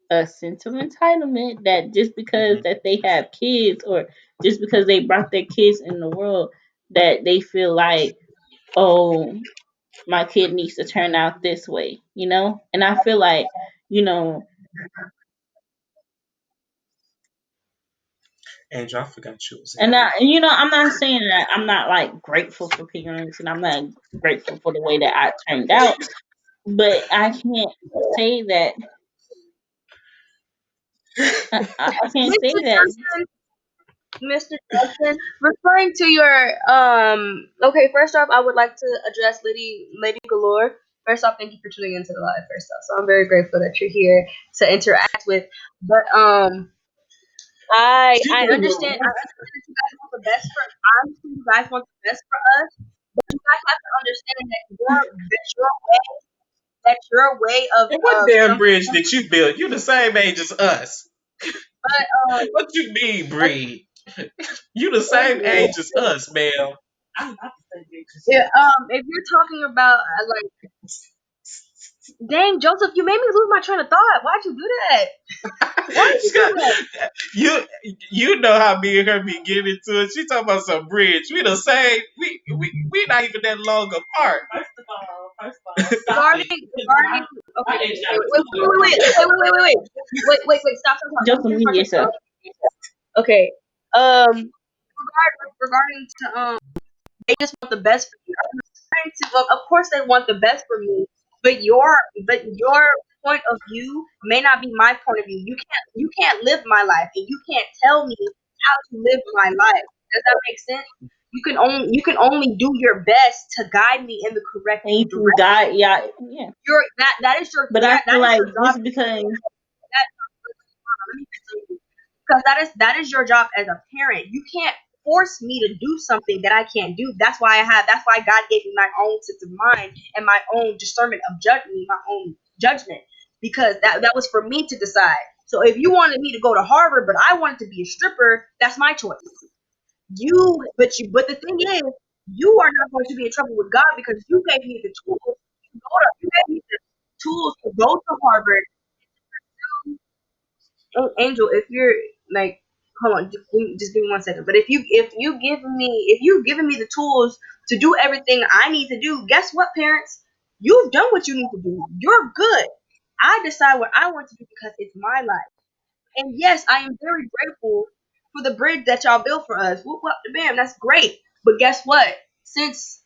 a sense of entitlement that just because Hmm. that they have kids or just because they brought their kids in the world that they feel like, oh, my kid needs to turn out this way, you know? And I feel like, you know, Angel, I forgot you was in and here. I'm not saying that I'm not like grateful for parents and I'm not grateful for the way that I turned out, but I can't say that I can't say Mr. that. Johnson, Mr. Johnson, referring to your okay, first off I would like to address Lady Galore. First off, thank you for tuning into the live first off. So I'm very grateful that you're here to interact with. But She I understand that you guys want the best for I understand you guys want the best for us, but you guys have to understand that your way And what of damn some bridge did you build? You the same age as us. but What you mean, but Bree? You the same anyway, age as us, ma'am. yeah, if you're talking about like dang, Joseph, you made me lose my train of thought. Why'd you do that? Why'd you do that? you you know how me and her be getting into it. She talking about some bridge. We the same. We not even that long apart. Regarding okay, wait, stop. Let me Just finish mute my train of yourself. thought. Okay. Regarding to they just want the best for you. I'm trying to well, of course they want the best for me, but your point of view may not be my point of view. You can't live my life and you can't tell me how to live my life. Does that make sense? You can only do your best to guide me in the correct And you can direction. guide, yeah, yeah. But I feel That is like your job. just because That, because that is your job as a parent. You can't force me to do something that I can't do. That's why God gave me my own sense of mind and my own discernment of judgment, my own judgment. Because that was for me to decide. So if you wanted me to go to Harvard, but I wanted to be a stripper, that's my choice. But the thing is, you are not going to be in trouble with God because you gave me the tools you gave me the tools to go to Harvard. Angel, if you're like, hold on, just give me 1 second. But if you've given me the tools to do everything I need to do, guess what, parents? You've done what you need to do. You're good. I decide what I want to do because it's my life. And yes, I am very grateful for the bridge that y'all built for us. Whoop whoop the bam, that's great. But guess what? Since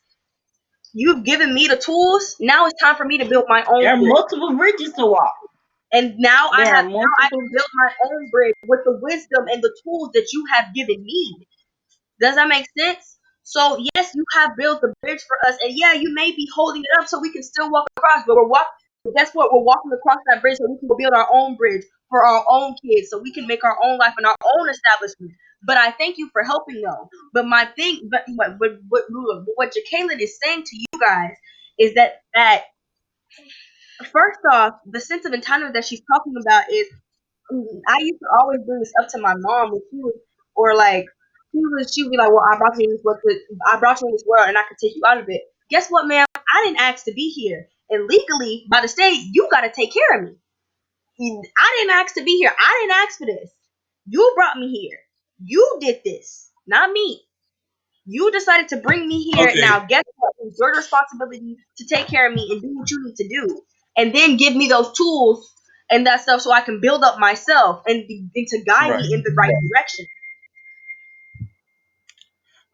you've given me the tools, now it's time for me to build my there own are bridge. multiple bridges to walk. And There are now I multiple can build my own bridge with the wisdom and the tools that you have given me. Does that make sense? So yes, you have built the bridge for us, and yeah, you may be holding it up so we can still walk across, but we're walking. Guess what? We're walking across that bridge so we can go build our own bridge for our own kids, so we can make our own life and our own establishment. But I thank you for helping though. But my thing, but what Jacqueline is saying to you guys is that first off, the sense of entitlement that she's talking about is I used to always bring this up to my mom when she was, or like, she would be like, well, I brought you in this world and I could take you out of it. Guess what, ma'am? I didn't ask to be here. And legally, by the state, you got to take care of me. I didn't ask to be here. I didn't ask for this. You brought me here. You did this, not me. You decided to bring me here. Okay, Now, guess what? It's your responsibility to take care of me and do what you need to do. And then give me those tools and that stuff so I can build up myself and to guide right. me in the right direction.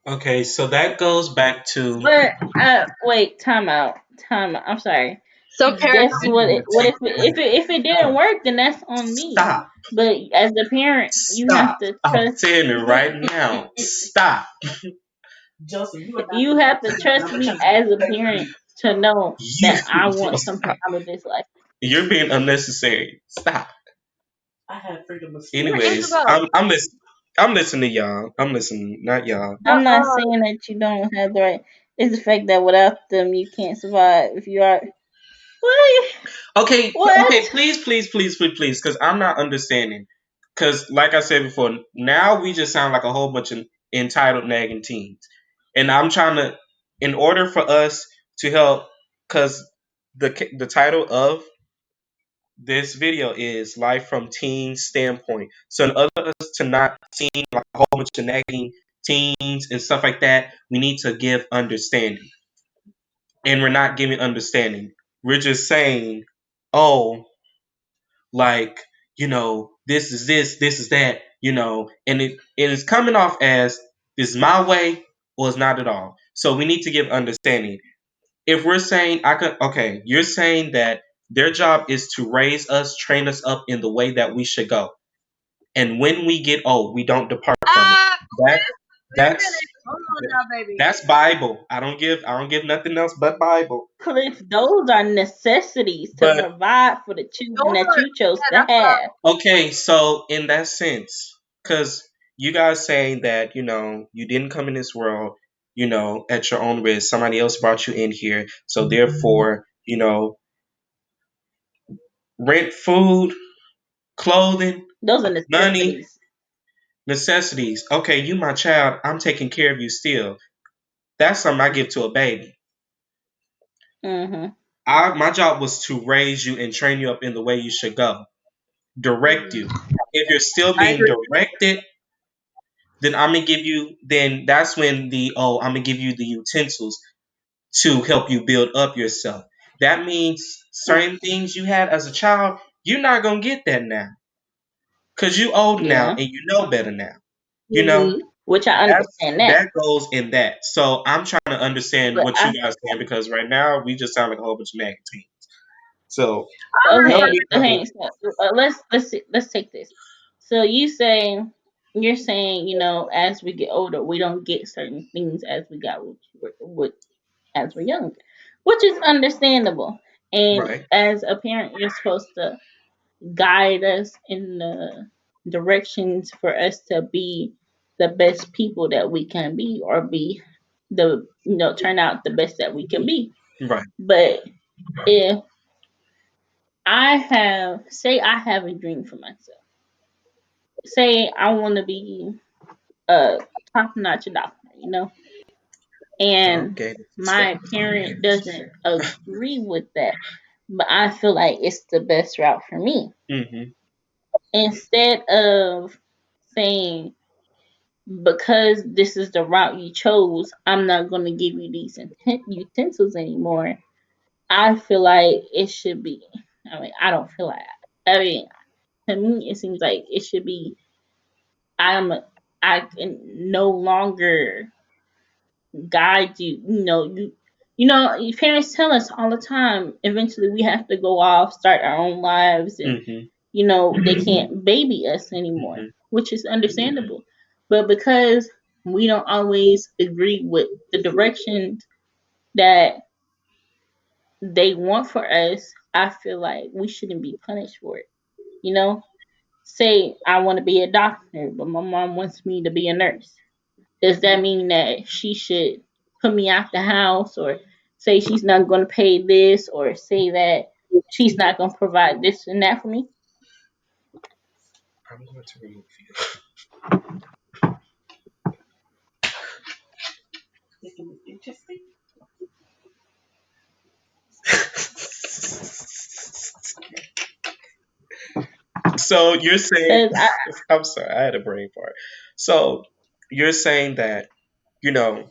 Okay, so that goes back to But wait, time out. Time out. I'm sorry. Some parents Guess do what? that. What if it didn't work? Then that's on me. Stop. But as a parent, you have Stop. to I'm trust. saying it right now. Stop. You have to trust me as a parent to know You that I want something stop. out of this life. You're being unnecessary. Stop. Even Anyways, Isabel. I'm listening. I'm listening to y'all. I'm listening, not y'all. But I'm not saying that you don't have the right. It's the fact that without them, you can't survive. If you are what? Okay, okay, What? please, please, please, please, please, because I'm not understanding. Because, like I said before, now we just sound like a whole bunch of entitled nagging teens, and I'm trying to, in order for us to help, because the title of this video is "Life from Teen Standpoint." So, in order for us to not seem like a whole bunch of nagging teens and stuff like that, we need to give understanding, and we're not giving understanding. We're just saying, "Oh, like this is this is that, and it is coming off as this is my way or it's not at all. So we need to give understanding. If we're saying I could, okay, you're saying that their job is to raise us, train us up in the way that we should go, and when we get old we don't depart from it. that wait a that's minute. Hold on now, baby. that's Bible. I don't give nothing else but Bible. Cliff, those are necessities to But provide for the children Those that are you chose yeah, to that's what I have. okay, so in that sense, because you guys saying that, you didn't come in this world, at your own risk. Somebody else brought you in here. So therefore, rent, food, clothing, Those are money, necessities. necessities. Okay, you my child, I'm taking care of you still. That's something I give to a baby. Mm-hmm. My job was to raise you and train you up in the way you should go, direct you. If you're still I being agree. directed, then I'm gonna give you. Then that's when I'm gonna give you the utensils to help you build up yourself. That means certain things you had as a child, you're not gonna get that now, cause you old now Yeah, and you know better now. You know Mm-hmm. which I that's understand that. that goes in that. So I'm trying to understand But what you guys saying because right now we just sound like a whole bunch of negative. So help me out here. okay. So let's take this. So you're saying as we get older, we don't get certain things as we got as we're young, which is understandable. And Right, as a parent, you're supposed to guide us in the directions for us to be the best people that we can be, or be turn out the best that we can be. right, But if I have a dream for myself, say I want to be a top notch doctor, and okay. my parent doesn't agree with that, but I feel like it's the best route for me. Mm-hmm. Instead of saying, because this is the route you chose, I'm not going to give you these utensils anymore. I feel like it should be. I mean, I don't feel like. I mean, to me, it seems like it should be. I'm. I can no longer guide you. Your parents tell us all the time. Eventually, we have to go off, start our own lives, and Mm-hmm. they can't baby us anymore, Mm-hmm. which is understandable. But because we don't always agree with the directions that they want for us, I feel like we shouldn't be punished for it. You know, say I want to be a doctor, but my mom wants me to be a nurse. Does that mean that she should put me out the house, or say she's not going to pay this, or say that she's not going to provide this and that for me? I'm going to remove you. So you're saying, Because I I'm sorry, I had a brain fart. So you're saying that, you know,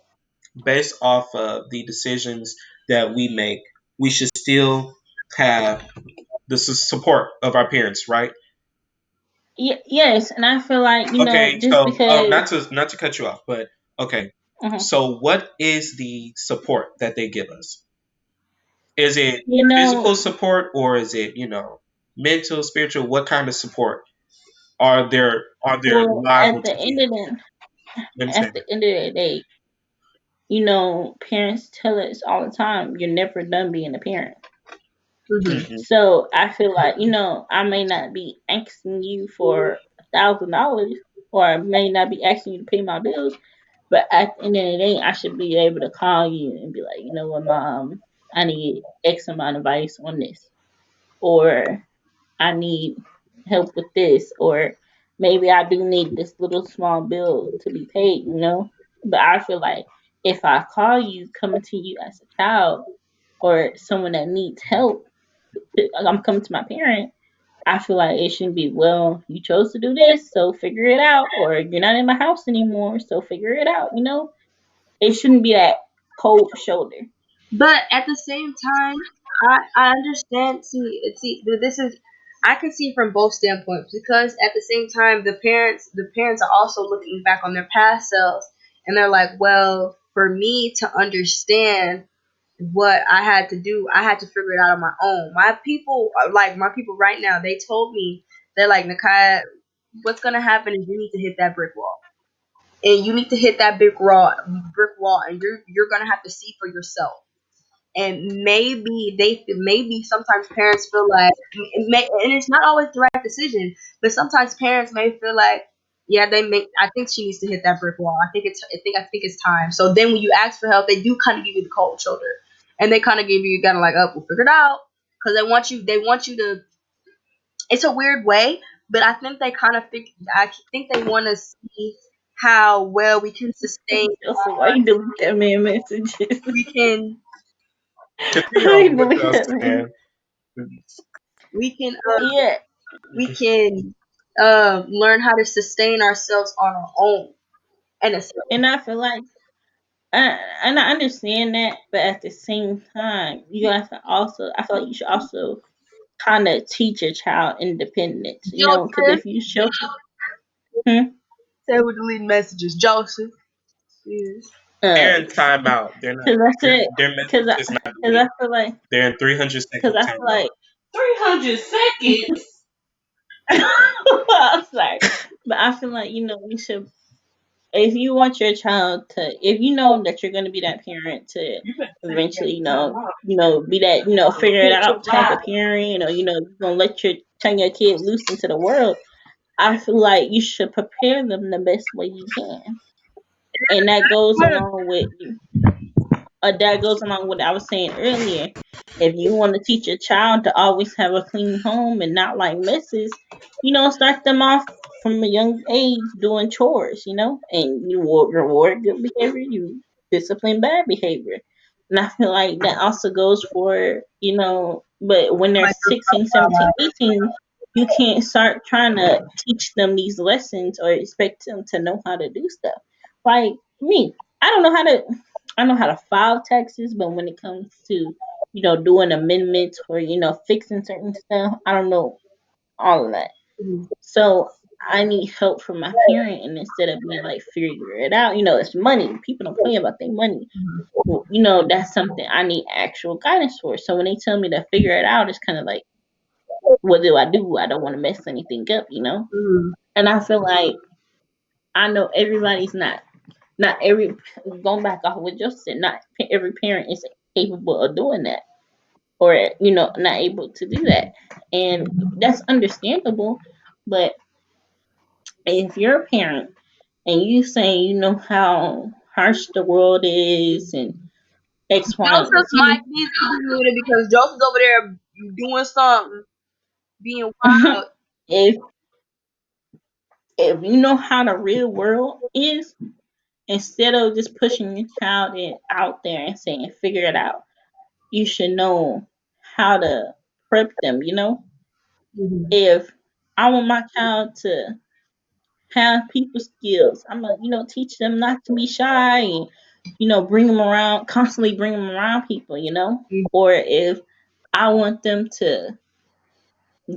based off of the decisions that we make, we should still have the support of our parents, right? yes, and I feel like Okay, just so because. not to cut you off, but okay. uh So what is the support that they give us? Is it You know, physical support or is it, mental, spiritual? What kind of support are there well, liable to give? You at understand the end of the day, parents tell us all the time, you're never done being a parent. that? Mhm. Hmm. So I feel like, I may not be asking you for $1,000, or I may not be asking you to pay my bills, but at the end of the day, I should be able to call you and be like, you know what, mom, I need X amount of advice on this, or I need help with this, or maybe I do need this little small bill to be paid. But I feel like if I call you coming to you as a child or someone that needs help, I'm coming to my parent, I feel like it shouldn't be, well, you chose to do this, so figure it out, or you're not in my house anymore, so figure it out. It shouldn't be that cold shoulder. But at the same time, I understand. This is, I can see from both standpoints, because at the same time, the parents are also looking back on their past selves, and they're like, well, for me to understand what I had to do, I had to figure it out on my own. My people right now, they told me, they're like, Nakai, what's gonna happen is you need to hit that brick wall, and you need to hit that brick wall, and you're gonna have to see for yourself. And maybe sometimes parents feel like, and it's not always the right decision, but sometimes parents may feel like, yeah, I think she needs to hit that brick wall. I think it's time. So then when you ask for help, they do kind of give you the cold shoulder, and they kind of give you kind of like, oh, we'll figure it out, because they want you to. It's a weird way, but I think they want to see how well we can sustain Joseph, why you delete that man messages? we can Continue Why on you what delete you're that man? saying. we can Yeah, we can learn how to sustain ourselves on our own. And it's, and I feel like, and I understand that, but at the same time, you have to also, I feel like you should also kind of teach your child independence, because Joseph if you show, hmm, said we're deleting messages. Joseph. Yes. They're uh, in timeout. They're not. cause I said, Their cause message I, is not cause I deleted. feel like, They're in 300-second cause I feel timeout. like 300 seconds. I'm sorry, but I feel like we should. If you want your child to, if you know that you're going to be that parent to eventually, be that, figure it out type of parent, you're going to turn your kid loose into the world. I feel like you should prepare them the best way you can. And that goes along with what I was saying earlier. If you want to teach a child to always have a clean home and not like messes, start them off from a young age doing chores, and you will reward good behavior, you discipline bad behavior. And I feel like that also goes for, but when they're Like, 16, 17, 18, you can't start trying to teach them these lessons or expect them to know how to do stuff. Like me, I don't know how to I know how to file taxes, but when it comes to, doing amendments or, fixing certain stuff, I don't know all of that. mhm, So I need help from my parent, and instead of being like, figure it out, it's money. People don't play about their money. Well, that's something I need actual guidance for. So when they tell me to figure it out, it's kind of like, what do? I don't want to mess anything up. mhm. And I feel like I know everybody's not every going back off what Joseph said, not every parent is capable of doing that, or not able to do that, and that's understandable. But if you're a parent and you say you know how harsh the world is and X, Y, and Joseph mic Z, needs to be muted because Joseph's over there doing something, being wild. if if you know how the real world is, instead of just pushing your child out there and saying figure it out, you should know how to prep them. Mhm, If I want my child to have people skills, I'm gonna, teach them not to be shy and, bring them around, constantly bring them around people. mhm, Or if I want them to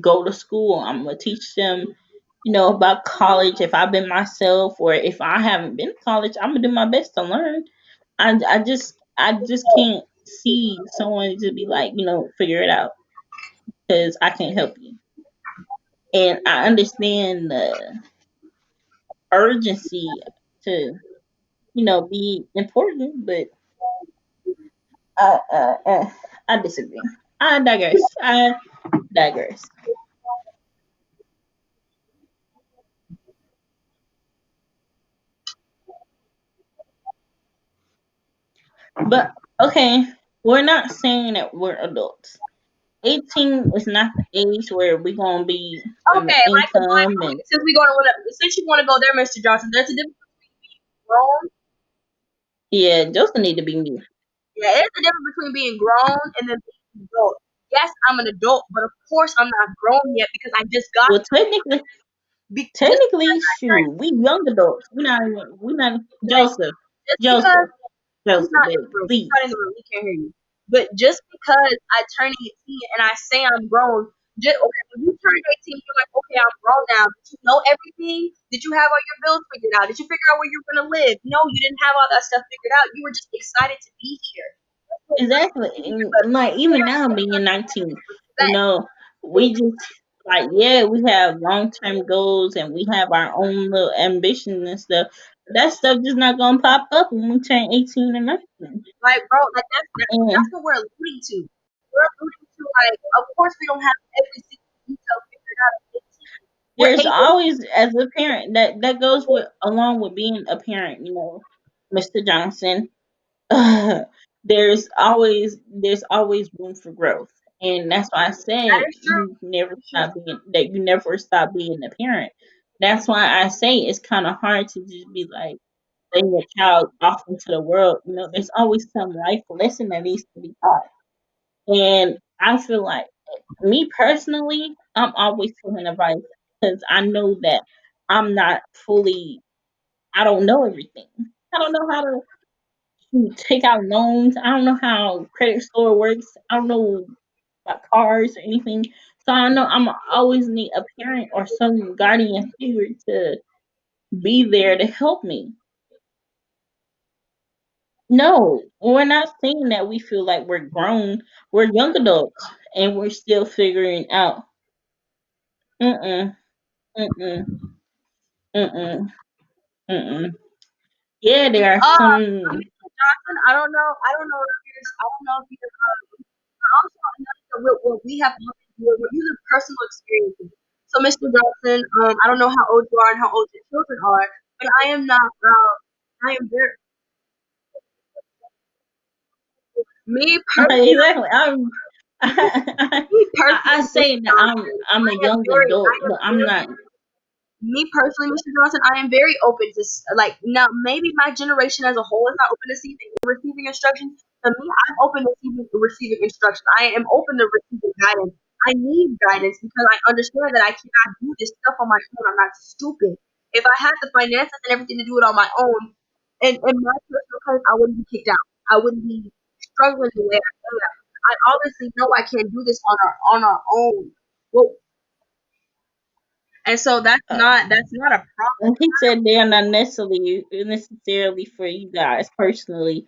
go to school, I'm gonna teach them, about college if I've been myself, or if I haven't been to college, I'm gonna do my best to learn. I just can't. see someone to be like, figure it out because I can't help you. And I understand the urgency to, be important, but I, I disagree. I digress. I digress. But okay, we're not saying that we're adults. 18 is not the age where we're gonna be earning Okay, like the point. income Okay, and since you want to go there, Mr. Johnson, there's a difference between being grown. yeah, Joseph need to be me. Yeah, there's a difference between being grown and then being an adult. Yes, I'm an adult, but of course I'm not grown yet because I just got Well, just technically, shoot, we young adults. We not like Joseph, just because Joseph, he's Joseph, not in baby, the room, he's please. not in the room, he can't hear you. But just because I turn 18 and I say I'm grown, just okay, when you turn 18, you're like, okay, I'm grown now. Did you know everything? Did you have all your bills figured out? Did you figure out where you're gonna live? No, you didn't have all that stuff figured out. You were just excited to be here. That's what we're Exactly. here, And but like we even are now still being under 19, respect. we just like yeah, we have long term goals and we have our own little ambitions and stuff. But that stuff just not gonna pop up when we turn 18 and 19. Like, bro, like that's And what we're alluding to. We're alluding to like, of course, we don't have every single detail figured out at 18. We're there's able. always as a parent that goes with along with being a parent, Mr. Johnson. There's always room for growth, and that's why I That said is true. you never stop being a parent. That's why I say it's kind of hard to just be like letting your child off into the world. There's always some life lesson that needs to be taught, and I feel like me personally, I'm always taking advice because I know that I'm not fully. I don't know everything. I don't know how to take out loans. I don't know how credit score works. I don't know about cars or anything. So I know I'm always need a parent or some guardian figure to be there to help me. No, we're not saying that we feel like we're grown. We're young adults and we're still figuring out. Mm-mm, mm-mm, mm-mm, mm-mm. Yeah, there are some. Mr. Johnson, I don't know if you're. Also, another what we have we're using personal experiences. So, Mr. Johnson, I don't know how old you are and how old your children are, but I am not. I am very me personally. Exactly. I, Me I personally, Mr. say that I'm Johnson, I'm a young I adult, am but I'm very not. me personally, Mr. Johnson, I am very open to like now. Maybe my generation as a whole is not open to receiving instructions. For me, I'm open to receiving instruction. I am open to receiving guidance. I need guidance because I understand that I cannot do this stuff on my own. I'm not stupid. If I had the finances and everything to do it on my own, and in my personal case, I wouldn't be kicked out. I wouldn't be struggling the way I am. I obviously know I can't do this on our own. Well, and so that's not a problem. And he said they are not necessarily for you guys personally.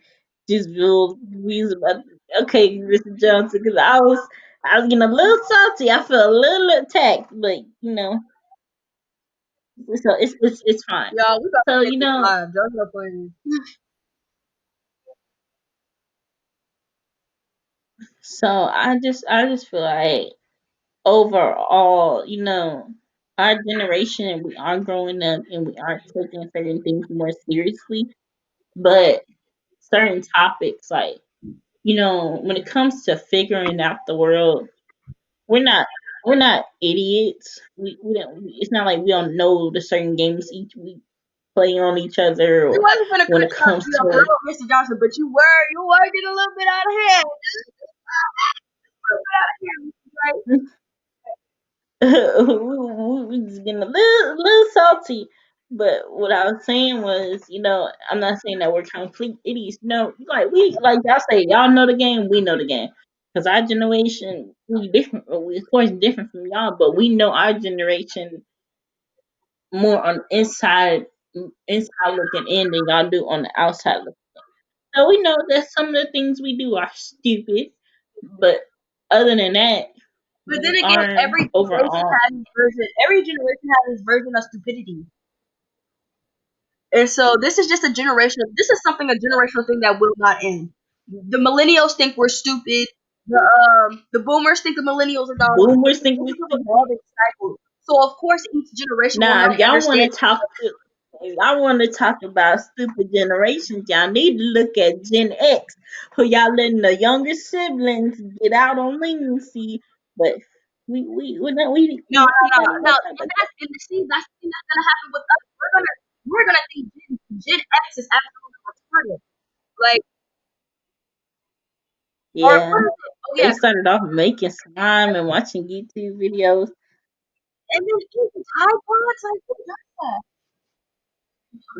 Just real views about. Okay, Mr. Johnson, because I was getting a little salty. I felt a little attacked, but so it's fine. Y'all, we about to So take this live. JoJo playing. I just feel like overall, our generation, we are growing up and we are taking certain things more seriously. But certain topics, like, when it comes to figuring out the world, we're not we're not idiots. We don't. It's not like we don't know the certain games each we play on each other, We or wasn't gonna when cut it you off comes your to road, Mr. Johnson, but you were getting a little bit out of hand. Right? we just getting a little salty. But what I was saying was, I'm not saying that we're complete idiots. No, like like y'all say, y'all know the game, we know the game. Because our generation, we different. We of course different from y'all, but we know our generation more on inside looking in than y'all do on the outside looking. So we know that some of the things we do are stupid, but other than that, But then we again, aren't overall. every generation has its version of stupidity. And so this is just a generational. This is something a generational thing that will not end. The millennials think we're stupid. The boomers think the millennials are dumb. Boomers think This we is a stupid. revolving cycle. So of course each generation will Now, not if y'all want understand. to talk, if y'all want to talk about stupid generations, y'all need to look at Gen X, who y'all letting the younger siblings get out on leniency. But No, we no, no, not no. gonna talk And about that. that's and see that's the thing that's gonna happen with us. We're gonna think Gen X is absolutely retarded. Like, or Yeah, what is it? Oh they yeah, started off making slime and watching YouTube videos. and then eating Tide Pods. Like, who does that?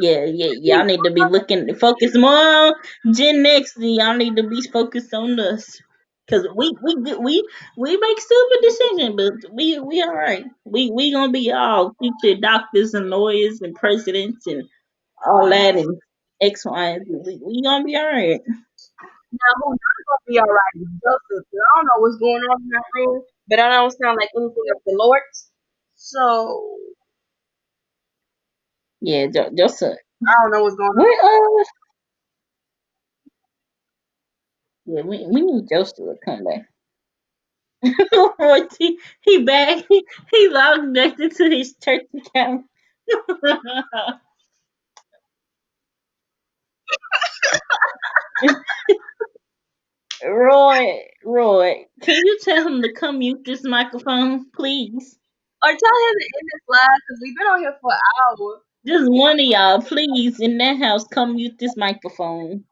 Yeah, Eating y'all need to be looking focus more on Gen X than y'all need to be focused on us. Cause we make stupid decisions, but we all right. We gonna be all future doctors and lawyers and presidents and all that and X, Y, and Z. We gonna be all right. now who's not gonna be alright is Joseph. 'Cause I don't know what's going on in that room, but I don't sound like anything of the Lord's. So Yeah, Joseph. I don't know what's going on. Where yeah, we need Joseph to come back. He back. He logged back into his church account. Roy, can you tell him to come mute this microphone, please? Or tell him to end this live because we've been on here for an hour. Just one of y'all, please, in that house, come mute this microphone.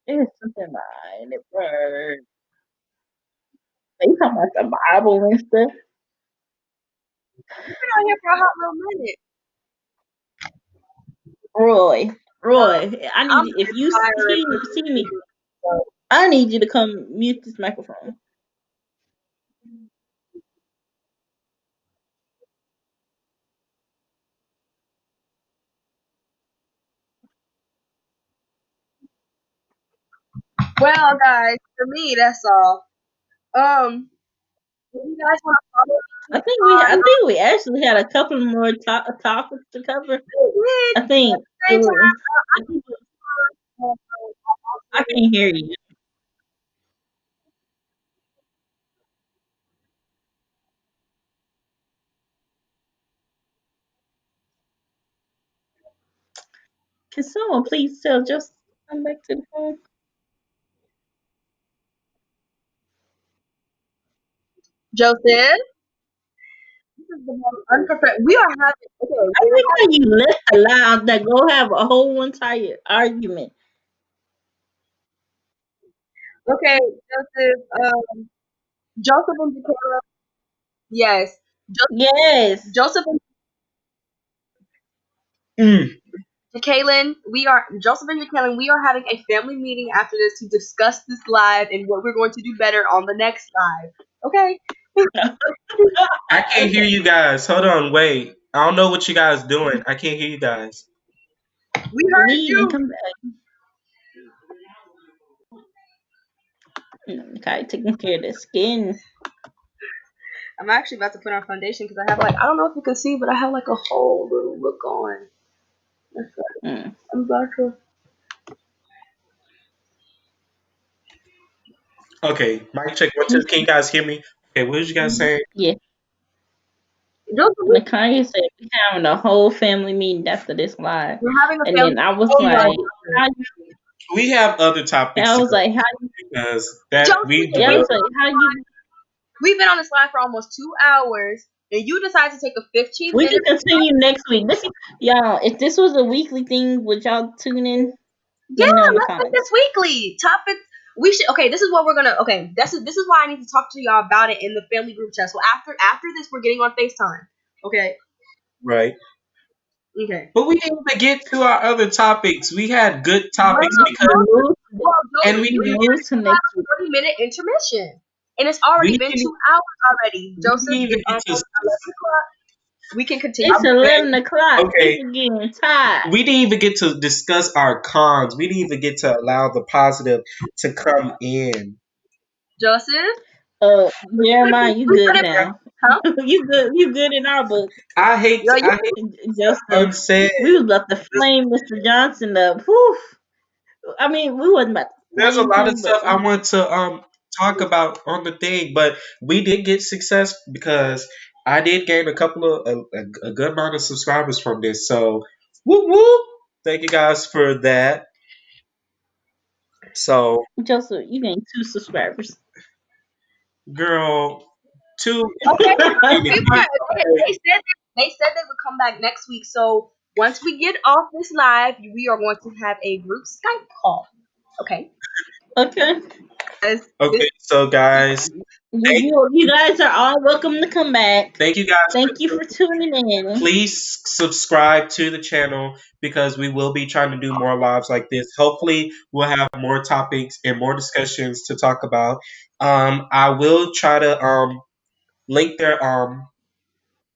There's something behind it, bird. They talking about the Bible and stuff. We've been on here for a hot little minute. Roy, Uh, I I'm need if you tired. see me, I need you to come mute this microphone. Well, guys, for me, that's all. If you guys want to follow me I on, think we actually had a couple more topics to cover. it, I think. same time, I think I can hear you. Can someone please tell just come back to the phone? Joseph. This is the most unprepared. We are having okay. I like how you left aloud that go have a whole entire argument. Okay, Joseph. Joseph and Jaqueline. Yes, Yes. Joseph and Mm. Jaqueline. We are Joseph and Jaqueline. We are having a family meeting after this to discuss this live and what we're going to do better on the next live. Okay. I can't hear Okay. you guys. Hold on, wait. I don't know what you guys doing. I can't hear you guys. We heard Leave and you. come back. Okay, taking care of the skin. I'm actually about to put on foundation because I have like I don't know if you can see, but I have like a whole little look on. That's right. Mm. I'm about to. Okay, mic check. One, two. Can you guys hear me? Okay, what did you guys say? Yeah. Joseph, Nakaya said we having a whole family meeting after this live. we're having a And family. then I was Oh my like, goodness. how We have other I topics to was go like, how because that Joseph, we yeah, I was developed. like, how you we've been on this live for almost 2 hours, and you decided to take a 15 we can minute. continue next week. Y'all, if this was a weekly thing, would y'all tune in? Yeah, Let me know in the let's make comments. this weekly topics. We should. Okay, this is what we're gonna. Okay, this is why I need to talk to y'all about it in the family group chat. So after this, we're getting on Facetime. Okay. Right. Okay. But we didn't even get to our other topics. We had good Well, topics because, and we We didn't move to we have next a week. 40-minute intermission, and it's we already been didn't 2 hours already. we didn't Joseph, even it's get to almost 11 o'clock. We can continue. It's 11 o'clock. Okay, People getting tired. we didn't even get to discuss our cons. We didn't even get to allow the positive to come in. Joseph, Jeremiah, you we good couldn't, now? huh? You good? You good in our book, Yo, I you hate Joseph? unsaid. We was about to flame Mr. Johnson up. Whew. I mean, we wasn't about to There's a flame lot of him, but stuff I want to talk about on the thing, but we did get success because I did gain a couple of a good amount of subscribers from this. So whoop whoop! Thank you guys for that. So Joseph, you gained 2 subscribers. girl, two okay? in We were. okay. They said they would come back next week. So once we get off this live, we are going to have a group Skype call. Okay. Okay. As this, Okay, so guys, thank, You guys are all welcome to come back. thank you guys for Thank you tuning. for tuning in. Please subscribe to the channel because we will be trying to do more lives like this. Hopefully, we'll have more topics and more discussions to talk about. I will try to link their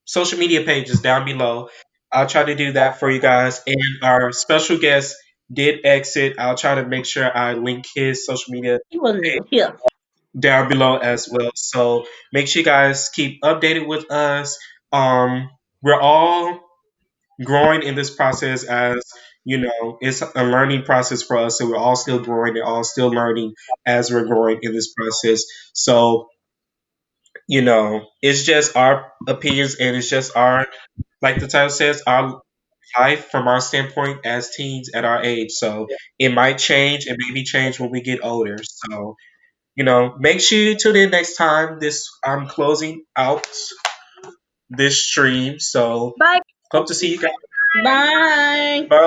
social media pages down below. I'll try to do that for you guys. And our special guest did exit. I'll try to make sure I link his social media He wasn't even here. down below as well. So make sure you guys keep updated with us. We're all growing in this process as it's a learning process for us. So we're all still growing and all still learning as we're growing in this process. So, it's just our opinions and it's just our, like the title says, our life from our standpoint as teens at our age. So it might change and maybe change when we get older. So, make sure you tune in next time. I'm closing out this stream. So bye. hope to see you guys. Bye. Bye.